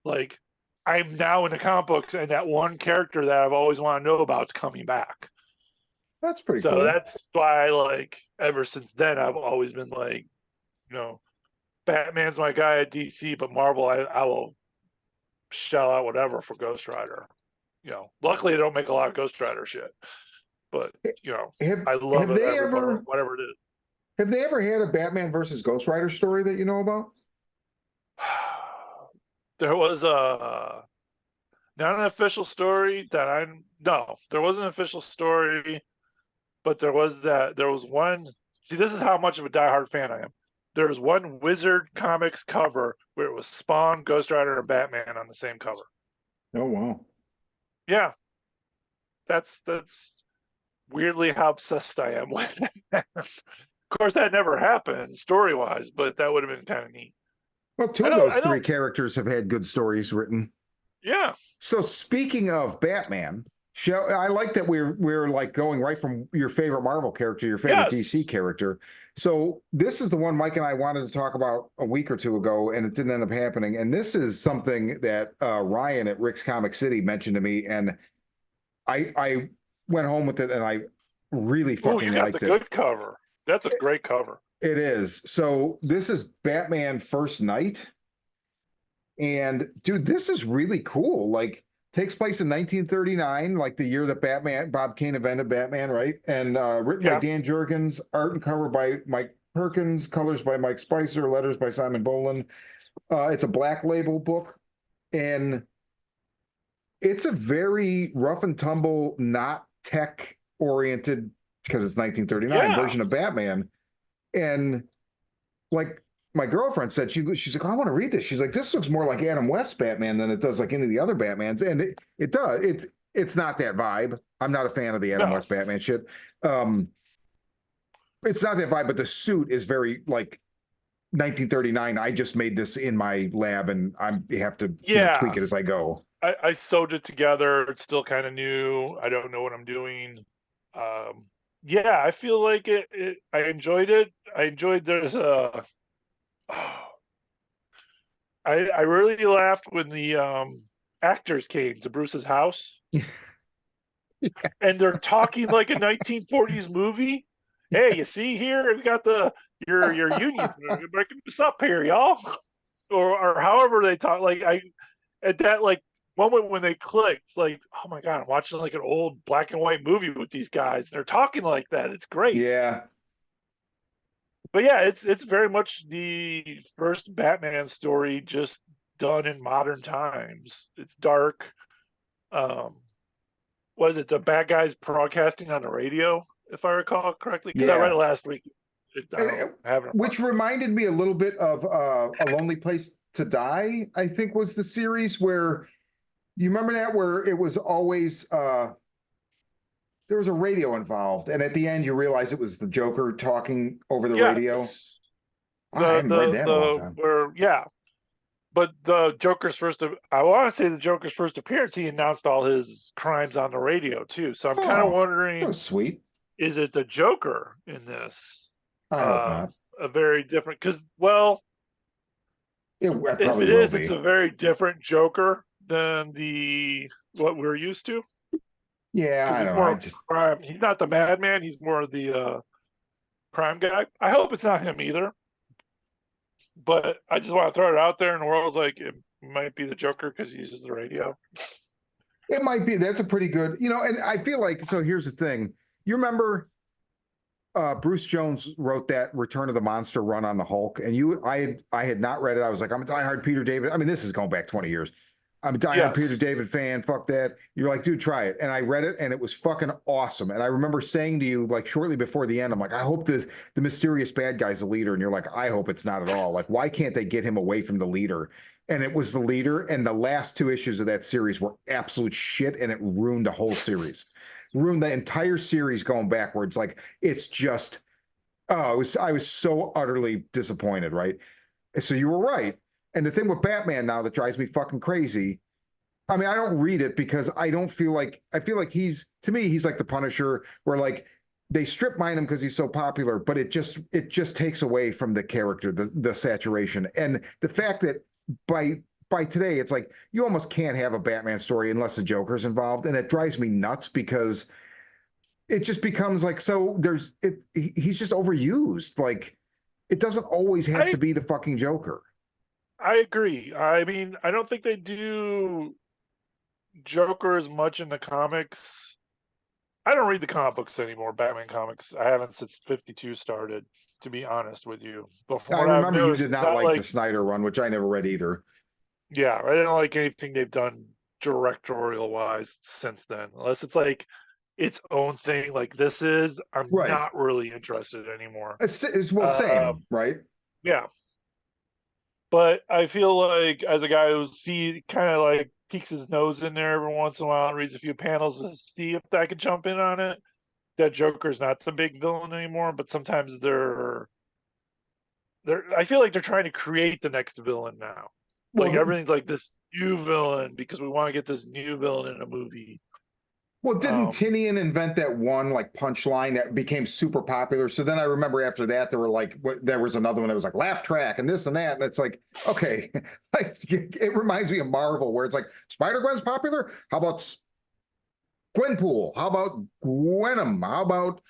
Like, I'm now in the comic books, and that one character that I've always wanted to know about is coming back. That's pretty So cool. that's why, like, ever since then, I've always been like, you know, Batman's my guy at DC, but Marvel, I will shell out whatever for Ghost Rider. Luckily they don't make a lot of Ghost Rider shit, but Have I love have it they every ever whatever it is. have they ever had a Batman versus Ghost Rider story that you know about? There was a not an official story that I no, there wasn't an official story, but there was one. See, this is how much of a diehard fan I am. There was one Wizard Comics cover where it was Spawn, Ghost Rider, and Batman on the same cover. Oh wow. Yeah, that's weirdly how obsessed I am with it. Of course, that never happened story wise, but that would have been kind of neat. Well, two I of don't, those I three don't, characters have had good stories written. yeah, So speaking of Batman, I like that we're like going right from your favorite Marvel character, your favorite DC yes, character. So this is the one Mike and I wanted to talk about a week or two ago, and it didn't end up happening. And this is something that Ryan at Rick's Comic City mentioned to me, and I went home with it, and I really ooh, you fucking got the liked it. good cover. That's a great cover. It is. So this is Batman First Night. And dude, this is really cool. Like takes place in 1939, like the year that Bob Kane invented Batman, right? And written by Yeah, Dan Jurgens, art and cover by Mike Perkins, colors by Mike Spicer, letters by Simon Boland. It's a black label book, and it's a very rough and tumble, not tech oriented because it's 1939 yeah, version of Batman. And like my girlfriend said, she's like, oh, I want to read this. She's like, this looks more like Adam West's Batman than it does like any of the other Batmans, and it does. It's not that vibe. I'm not a fan of the Adam no, West Batman shit. Um, it's not that vibe, but the suit is very like 1939. I just made this in my lab, and I have to yeah. tweak it as I go. I sewed it together. It's still kind of new. I don't know what I'm doing. Um, yeah, I feel like I enjoyed it. I enjoyed there's a. I really laughed when the actors came to Bruce's house and they're talking like a 1940s movie. Hey, you see here, we got your unions breaking this up here, y'all, or however they talk. Like I at that like moment when they clicked, like, oh my god, I'm watching like an old black and white movie with these guys. They're talking like that. It's great. Yeah, But yeah, it's very much the first Batman story just done in modern times. It's dark. Um, was it the bad guys broadcasting on the radio, if I recall correctly? Because I read it yeah. last week. I And, don't have it in front which of me. reminded me a little bit of A Lonely Place to Die, I think was the series where you remember that where it was always there was a radio involved, and at the end you realize it was the Joker talking over the radio. Yes, I haven't read that in a long the time. where yeah, but the Joker's first. I want to say the Joker's first appearance. He announced all his crimes on the radio too. So I'm kind of Oh, that wondering, was sweet. is it the Joker in this? I hope not. A very different because well, It if probably it will is, it's a be. very different Joker than the what we're used to. Yeah, Because I he's don't know. more I of just a crime. He's not the madman. He's more of the crime guy. I hope it's not him either. but I just want to throw it out there in the world. Like it might be the Joker because he uses the radio. It might be. That's a pretty good, and I feel like, so here's the thing. You remember Bruce Jones wrote that Return of the Monster run on the Hulk, and I had not read it. I was like, I'm a diehard Peter David. I mean, this is going back 20 years. I'm a diehard Peter Yes, David fan. Fuck that. You're like, dude, try it. And I read it, and it was fucking awesome. And I remember saying to you, like, shortly before the end, I'm like, I hope the mysterious bad guy's the leader. And you're like, I hope it's not at all. Like, why can't they get him away from the leader? And it was the leader. And the last two issues of that series were absolute shit, and it ruined the whole series. Ruined the entire series going backwards. Like, it's just, oh, I was so utterly disappointed, right? So you were right. And the thing with Batman now that drives me fucking crazy, I mean, I don't read it because I feel like to me, he's like the Punisher, where like they strip mine him because he's so popular, but it just takes away from the character, the saturation. And the fact that by today, it's like you almost can't have a Batman story unless the Joker's involved. And it drives me nuts because it just becomes like, so he's just overused. Like it doesn't always have I to be the fucking Joker. I agree. I mean, I don't think they do Joker as much in the comics. I don't read the comic books anymore, Batman comics. I haven't since 52 started, to be honest with you. But from I what I've remember you noticed, did it's not not like the like, Snyder run, which I never read either. yeah, I didn't like anything they've done directorial wise since then, unless it's like its own thing like this is. I'm Right. not really interested anymore. Well, same, Um, right? yeah, but I feel like as a guy who kind of like peeks his nose in there every once in a while and reads a few panels to see if I could jump in on it, that Joker's not the big villain anymore, but sometimes they're I feel like they're trying to create the next villain now. Well, Like everything's like this new villain because we want to get this new villain in a movie. didn't Um Tinian invent that one like punchline that became super popular? So then I remember after that there were like there was another one that was like laugh track and this and that, and it's like okay, like it reminds me of Marvel where it's like Spider Gwen's popular. How about Gwenpool? How about Gwenom? How about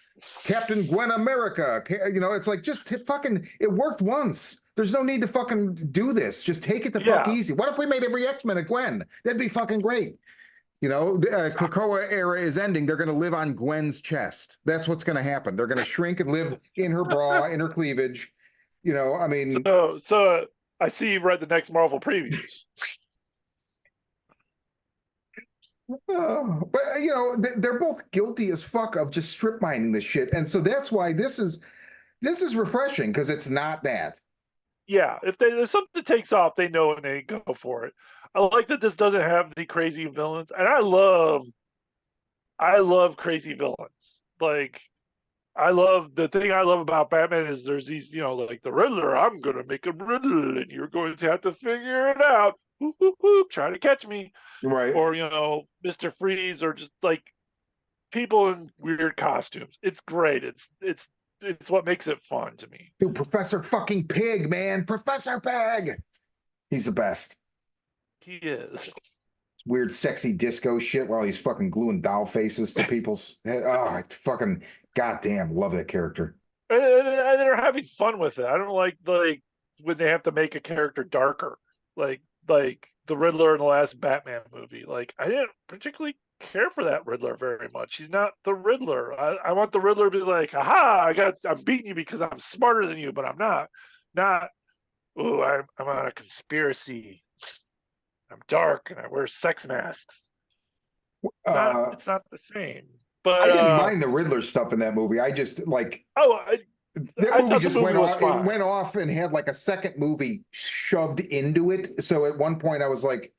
Captain Gwen America? It's like just fucking it worked once. There's no need to fucking do this. Just take it the fuck yeah. easy. What if we made every X-Men a Gwen? That'd be fucking great. The Krakoa era is ending. They're going to live on Gwen's chest. That's what's going to happen. They're going to shrink and live in her bra, in her cleavage. I mean, So I see you read the next Marvel previews. but they're both guilty as fuck of just strip mining this shit, and so that's why this is refreshing because it's not that. Yeah, if something takes off, they know and they go for it. I like that this doesn't have the crazy villains, and I love crazy villains. Like the thing I love about Batman is there's these, like the Riddler. I'm gonna make a riddle, and you're going to have to figure it out. Whoop, whoop, whoop, try to catch me, Right. or Mr. Freeze, or just like people in weird costumes. It's great. It's what makes it fun to me. Dude, Professor fucking Pig, man. Professor Pig. He's the best. He is. Weird, sexy disco shit while he's fucking gluing doll faces to people's head. Oh, I fucking goddamn love that character. And they're having fun with it. I don't like when they have to make a character darker, like the Riddler in the last Batman movie. Like I didn't particularly care for that Riddler very much. He's not the Riddler. I want the Riddler to be like, aha, I'm beating you because I'm smarter than you, but I'm not. Not, oh, I'm on a conspiracy. I'm dark and I wear sex masks. It's not Uh, it's not the same. I But didn't mind the Riddler stuff in that movie. I just like oh, that I movie thought the just movie went was off. It fine. went off and had like a second movie shoved into it. So at one point I was like,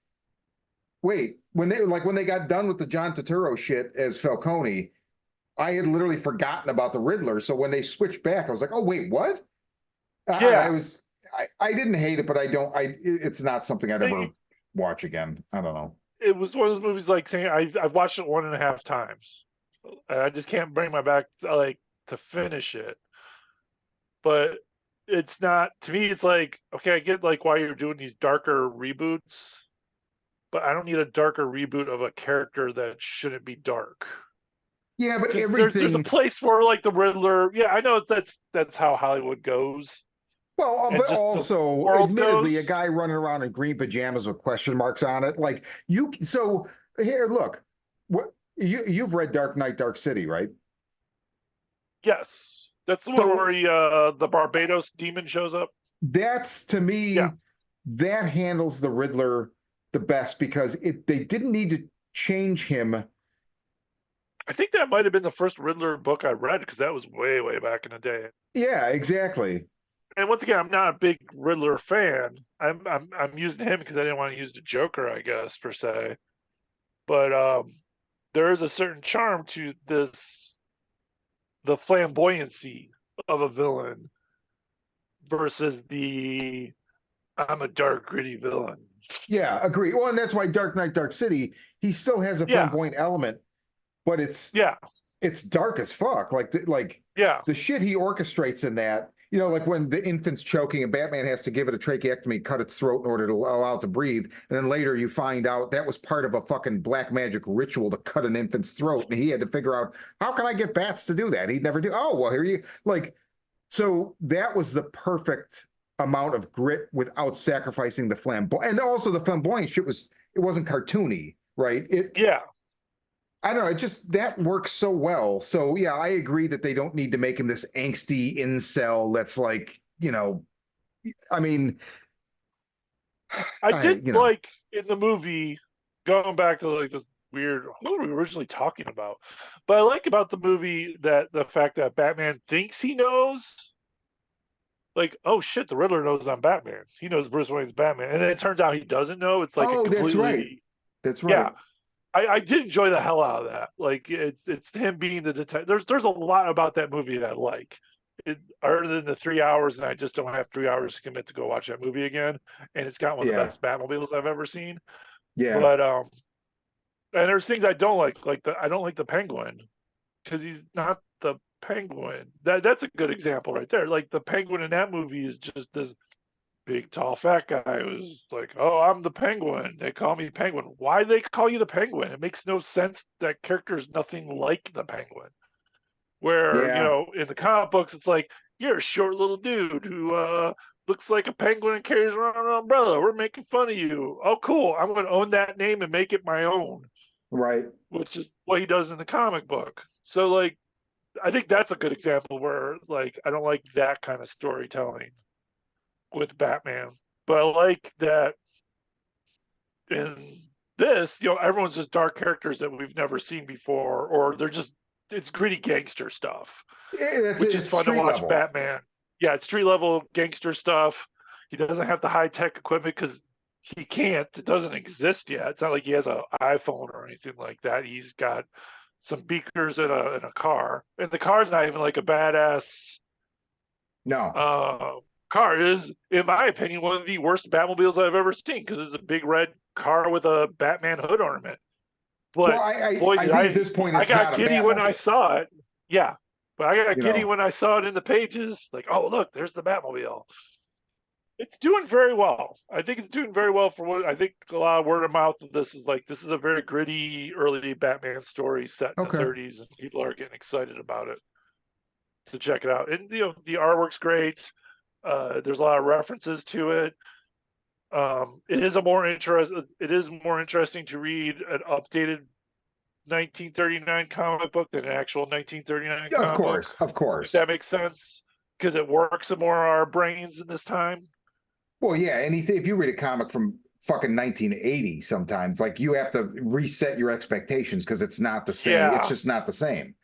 wait, when they got done with the John Turturro shit as Falcone, I had literally forgotten about the Riddler. So when they switched back, I was like, oh wait, what? I Yeah. was I didn't hate it, but I don't I it's not something I'd ever watch again. I don't know. It was one of those movies like saying I've watched it 1.5 times. I just can't bring my back like to finish it. But it's not to me. It's like okay, I get like why you're doing these darker reboots, but I don't need a darker reboot of a character that shouldn't be dark. Yeah, but Because there's a everything place for like the Riddler. Yeah, I know that's how Hollywood goes. Well, and but just the also, world admittedly, a knows. guy running around in green pajamas with question marks on it, like you. So here, look, what you've read Dark Knight, Dark City, right? Yes, that's the one So where the Barbados demon shows up. that's to Yeah, me, that handles the Riddler the best because they didn't need to change him. I think that might have been the first Riddler book I read because that was way, way back in the day. Yeah, exactly. And once again, I'm not a big Riddler fan. I'm using him because I didn't want to use the Joker, I guess per se. But there is a certain charm to the flamboyancy of a villain versus the I'm a dark, gritty villain. Yeah, agree. Well, and that's why Dark Knight, Dark City, he still has a Yeah, flamboyant element, but yeah, it's dark as fuck. Like yeah. the shit he orchestrates in that, like when the infant's choking and Batman has to give it a tracheectomy, cut its throat in order to allow it to breathe, and then later you find out that was part of a fucking black magic ritual to cut an infant's throat, and he had to figure out how can I get bats to do that? He'd never do. Oh well, here you like. So that was the perfect amount of grit without sacrificing the flamboyant, and also the flamboyant shit was it wasn't cartoony, right? Yeah, I don't know. It just that works so well. So yeah, I agree that they don't need to make him this angsty incel that's like, I mean, I I, did like in the movie going back to like this weird what were we originally talking about? But I like about the movie that the fact that Batman thinks he knows, like, oh shit, the Riddler knows I'm Batman. He knows Bruce Wayne's Batman, and then it turns out he doesn't know. It's like a oh, that's right. completely That's right. yeah. I did enjoy the hell out of that. Like it's him being the detective. There's a lot about that movie that I like. Other than the 3 hours, and I just don't have 3 hours to commit to go watch that movie again. And it's got one of the Yeah. best Batmobiles I've ever seen. Yeah. But and there's things I don't like I don't like the Penguin because he's not the Penguin. That's a good example right there. Like the Penguin in that movie is just this big, tall, fat guy who's like, "Oh, I'm the Penguin. They call me Penguin." Why do they call you the Penguin? It makes no sense. That character is nothing like the Penguin. Where Yeah. in the comic books, it's like you're a short little dude who looks like a penguin and carries around an umbrella. We're making fun of you. Oh, cool. I'm going to own that name and make it my own, Right. which is what he does in the comic book. So, like, I think that's a good example where, like, I don't like that kind of storytelling with Batman, but I like that in this, everyone's just dark characters that we've never seen before, or they're just it's gritty gangster stuff, That's which is it's fun to street watch level. Batman. Yeah, it's street level gangster stuff. He doesn't have the high tech equipment because he can't. It doesn't exist yet. It's not like he has an iPhone or anything like that. He's got some beakers in a car, and the car's not even like a badass No. uh, car. It is, in my opinion, one of the worst Batmobiles I've ever seen because it's a big red car with a Batman hood ornament. Well, But I boy, I did think at this point I it's got not a giddy when I Batmobile. saw it. Yeah, but I got You giddy know. when I saw it in the pages. Like, oh look, there's the Batmobile. It's doing very well. I think it's doing very well for what I think a lot of word of mouth of this is like. This is a very gritty early Batman story set in the Okay. 30s, and people are getting excited about it to check it out. And the artwork's great. There's a lot of references to it. It is more interesting to read an updated 1939 comic book than an actual 1939 Yeah, of comic book, course. Of if course. that makes sense, because it works more on our brains in this time. Well, yeah, anything if you read a comic from fucking 1980 sometimes like you have to reset your expectations because it's not the same. It's Yeah, just not the same.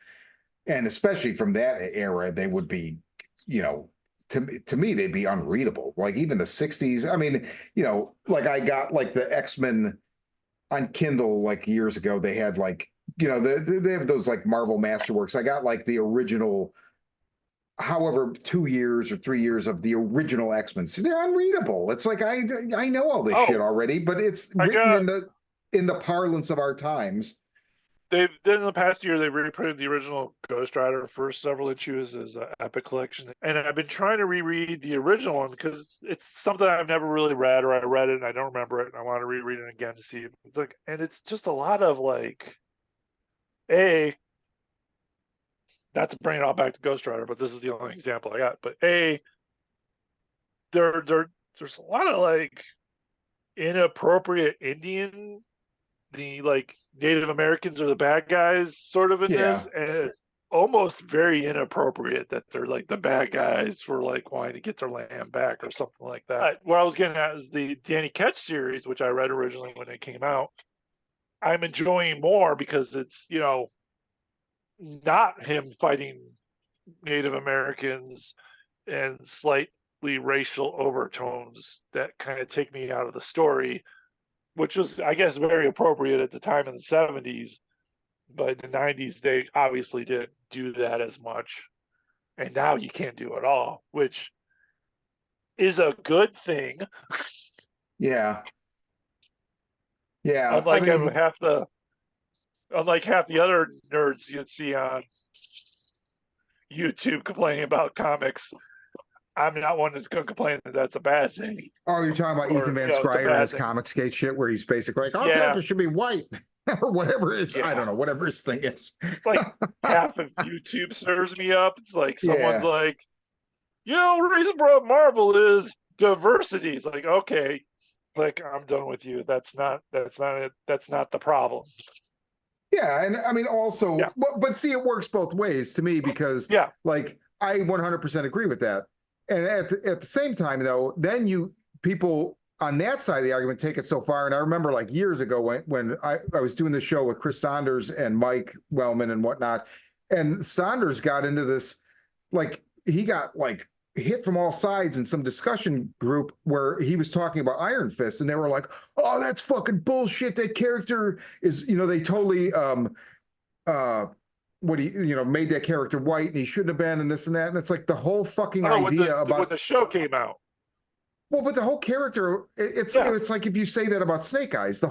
And especially from that era, they would be, to me, they'd be unreadable. Like even the 60s. I mean, like I got like the X-Men on Kindle like years ago. They had like, they have those like Marvel Masterworks. I got like the original, however, 2 years or 3 years of the original X-Men. So they're unreadable. It's like I know all this shit oh, already, but it's I written got in the parlance of our times. they've in the past year they reprinted the original Ghost Rider for several issues as an epic collection, and I've been trying to reread the original one because it's something I've never really read, or I read it and I don't remember it, and I want to reread it again to see it. Like, and it's just a lot of like a not to bring it all back to Ghost Rider, but this is the only example I got. But there's a lot of like inappropriate Indian, the like Native Americans are the bad guys sort of in this, Yeah. and it's almost very inappropriate that they're like the bad guys for like wanting to get their land back or something like that. What I was getting at is the Danny Ketch series, which I read originally when it came out. I'm enjoying more because it's, not him fighting Native Americans and slightly racial overtones that kind of take me out of the story, which was, I guess, very appropriate at the time in the 70s. But in the 90s, they obviously didn't do that as much. And now you can't do it all, which is a good thing. Yeah. Yeah. I Unlike mean, half the other nerds you'd see on YouTube complaining about comics, I'm not one that's going to complain that that's a bad thing, oh, you're talking about Ethan or Van it's a Sciver and bad his thing. comic skate shit where he's basically like, all Yeah, characters should be white or whatever it is. I yeah. don't know, whatever his thing is. Like half of YouTube serves me up. It's like someone's Yeah. like, reason for Marvel is diversity. It's like, okay, like I'm done with you. That's not it. That's not the problem. Yeah, and I mean Yeah, also, but see, it works both ways to me because yeah. like I 100% agree with that. And at the same time, though, then people on that side of the argument take it so far. And I remember like years ago when I was doing the show with Chris Saunders and Mike Wellman and whatnot, and Saunders got into this like he got like hit from all sides in some discussion group where he was talking about Iron Fist, and they were like, "Oh, that's fucking bullshit. That character is, they totally uh what he made that character white and he shouldn't have been and this and that." And it's like the whole fucking Oh, when idea when about the show came out. well, but the whole character, Yeah, it's like if you say that about Snake Eyes, the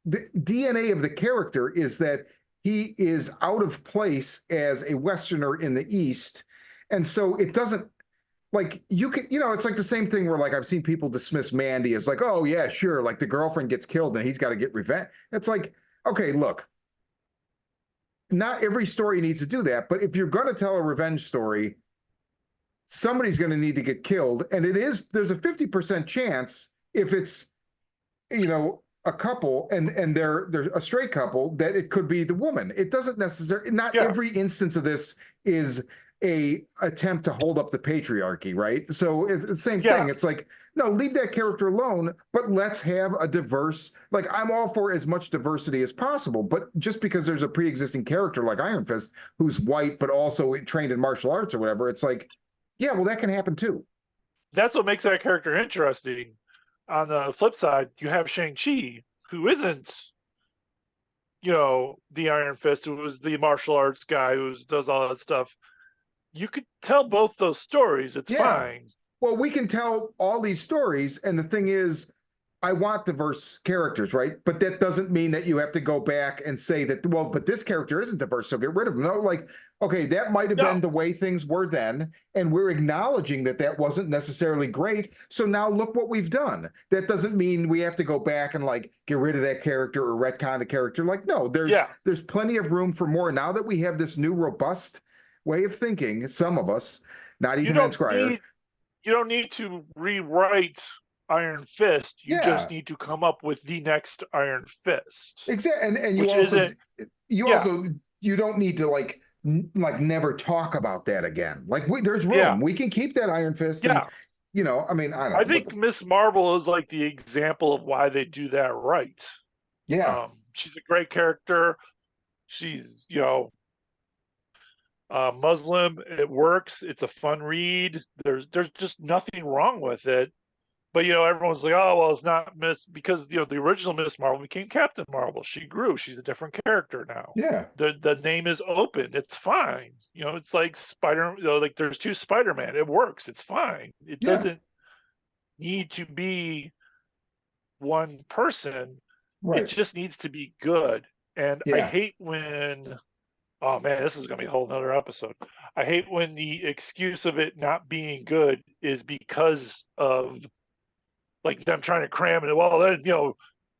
DNA of the character is that he is out of place as a Westerner in the East. And so it doesn't like you can, it's like the same thing where like I've seen people dismiss Mandy as like, oh yeah, sure, like the girlfriend gets killed and he's got to get revenge. It's like, okay, look, not every story needs to do that, but if you're going to tell a revenge story, somebody's going to need to get killed, and there's a 50% chance if it's a couple and they're a straight couple that it could be the woman. It doesn't necessarily, not yeah. every instance of this is a attempt to hold up the patriarchy, right? So it's the same Yeah, thing. It's like, no, leave that character alone, but let's have a diverse, like I'm all for as much diversity as possible, but just because there's a pre-existing character like Iron Fist who's white but also trained in martial arts or whatever, it's like, yeah, well, that can happen too. that's what makes that character interesting. On the flip side, you have Shang-Chi, who isn't, the Iron Fist, who was the martial arts guy who does all that stuff. You could tell both those stories. It's Yeah. fine. Well, we can tell all these stories, and the thing is, I want diverse characters, right? But that doesn't mean that you have to go back and say that, well, but this character isn't diverse, so get rid of him. No, like, okay, that might have been No, the way things were then, and we're acknowledging that that wasn't necessarily great. So now look what we've done. That doesn't mean we have to go back and like get rid of that character or retcon the character. Like, no, yeah. there's plenty of room for more now that we have this new robust way of thinking. Some of us, not You Ethan Van don't Sciver. need you don't need to rewrite Iron Fist. You just Yeah, need to come up with the next Iron Fist, exactly. And which isn't. you Yeah, also you don't need to like like never talk about that again. Like there's yeah, room. We can keep that Iron Fist, and yeah. I mean, I don't I know what think the Miss Marvel is like the example of why they do that right. yeah, She's a great character. She's Muslim. It works. It's a fun read. There's just nothing wrong with it. But everyone's like, oh well, it's not Miss because the original Miss Marvel became Captain Marvel. She grew. She's a different character now. yeah, The name is open. It's fine. It's like Spider. Like there's two Spider-Man. It works. It's fine. It yeah, doesn't need to be one person. It right, just needs to be good. And I yeah, hate when, oh man, this is going to be a whole nother episode. I hate when the excuse of it not being good is because of like them trying to cram it. Well, then,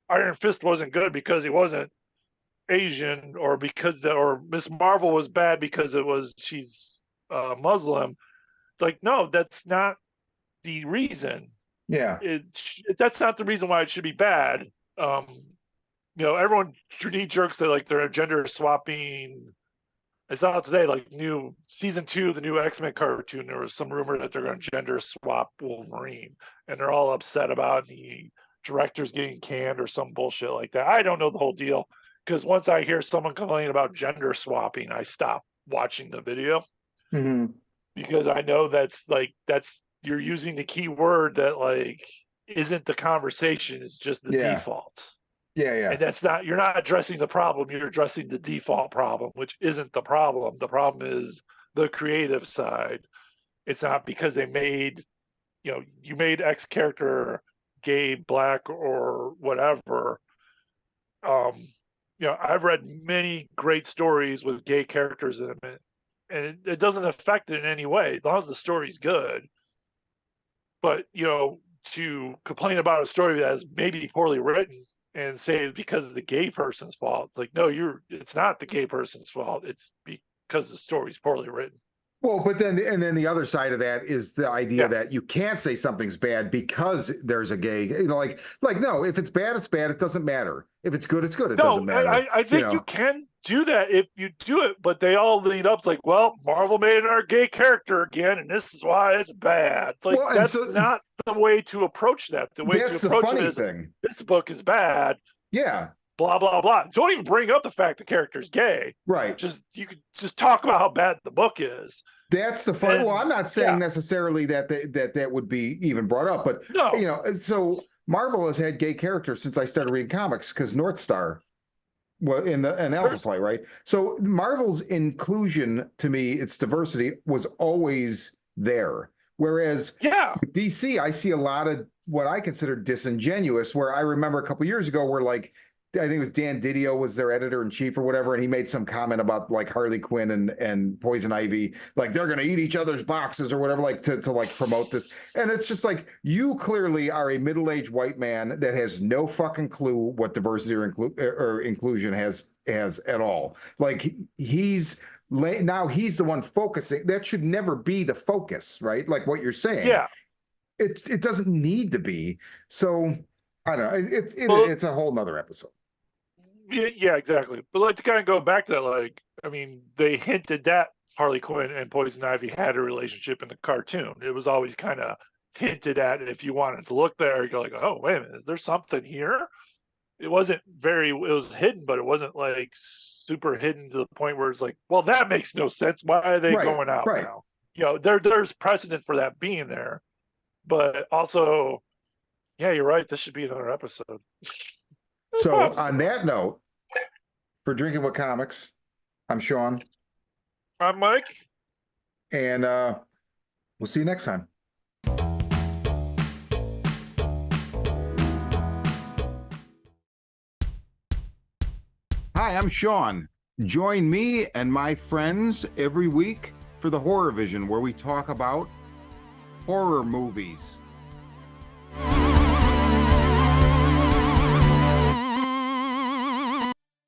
Iron Fist wasn't good because he wasn't Asian or or Miss Marvel was bad because she's Muslim. It's like, no, that's not the reason. Yeah. That's not the reason why it should be bad. Everyone knee jerks that like they're gender swapping. I saw today, like new season 2 of the new X-Men cartoon. There was some rumor that they're going to gender swap Wolverine, and they're all upset about the directors getting canned or some bullshit like that. I don't know the whole deal because once I hear someone complaining about gender swapping, I stop watching the video Mm-hmm. because I know that's you're using the key word that like isn't the conversation. It's just the Yeah. default. Yeah. Yeah. And that's not, you're not addressing the problem, you're addressing the default problem, which isn't the problem. The problem is the creative side. It's not because they made, you made X character gay, black, or whatever. Um, I've read many great stories with gay characters in it, and it doesn't affect it in any way as long as the story's good. But to complain about a story that is maybe poorly written and say it's because of the gay person's fault, it's like, no, it's not the gay person's fault. It's because the story's poorly written. Well, but then the other side of that is the idea Yeah. that you can't say something's bad because there's a gay, like no, if it's bad, it's bad. It doesn't matter. If it's good, it's good. It doesn't No, matter. I think you can do that if you do it, but they all lead up. It's like, well, Marvel made our gay character again, and this is why it's bad. It's like, Well, and that's so not the way to approach that. The way to that's the approach it funny is, thing. this book is bad, Yeah, blah blah blah. Don't even bring up the fact the character's gay. right. You could just talk about how bad the book is. That's the fun. Well, And I'm not saying necessarily that would be even brought up, but no, so Marvel has had gay characters since I started reading comics because North Star was in an Alpha Flight, right? So Marvel's inclusion to me, its diversity was always there. Whereas with DC, I see a lot of what I consider disingenuous, where I remember a couple years ago where like I think it was Dan Didio was their editor in chief or whatever, and he made some comment about like Harley Quinn and Poison Ivy, like they're gonna eat each other's boxes or whatever, like to like promote this. And it's just like you clearly are a middle-aged white man that has no fucking clue what diversity or inclusion has at all. Like now he's the one focusing. That should never be the focus, right? Like what you're saying. yeah. It doesn't need to be. So I don't know. It's a whole nother episode. Yeah, exactly. But like to kind of go back to that, like, I mean, they hinted that Harley Quinn and Poison Ivy had a relationship in the cartoon. It was always kind of hinted at. If you wanted to look there, you go like, oh, wait a minute, is there something here? It was hidden, but it wasn't like super hidden to the point where it's like, well, that makes no sense. Why are they going out now? There's precedent for that being there. But also, yeah, you're right. This should be another episode. So on that note, for Drinking with Comics, I'm Shawn. I'm Mike. And we'll see you next time. Hi, I'm Shawn. Join me and my friends every week for the Horror Vision, where we talk about horror movies.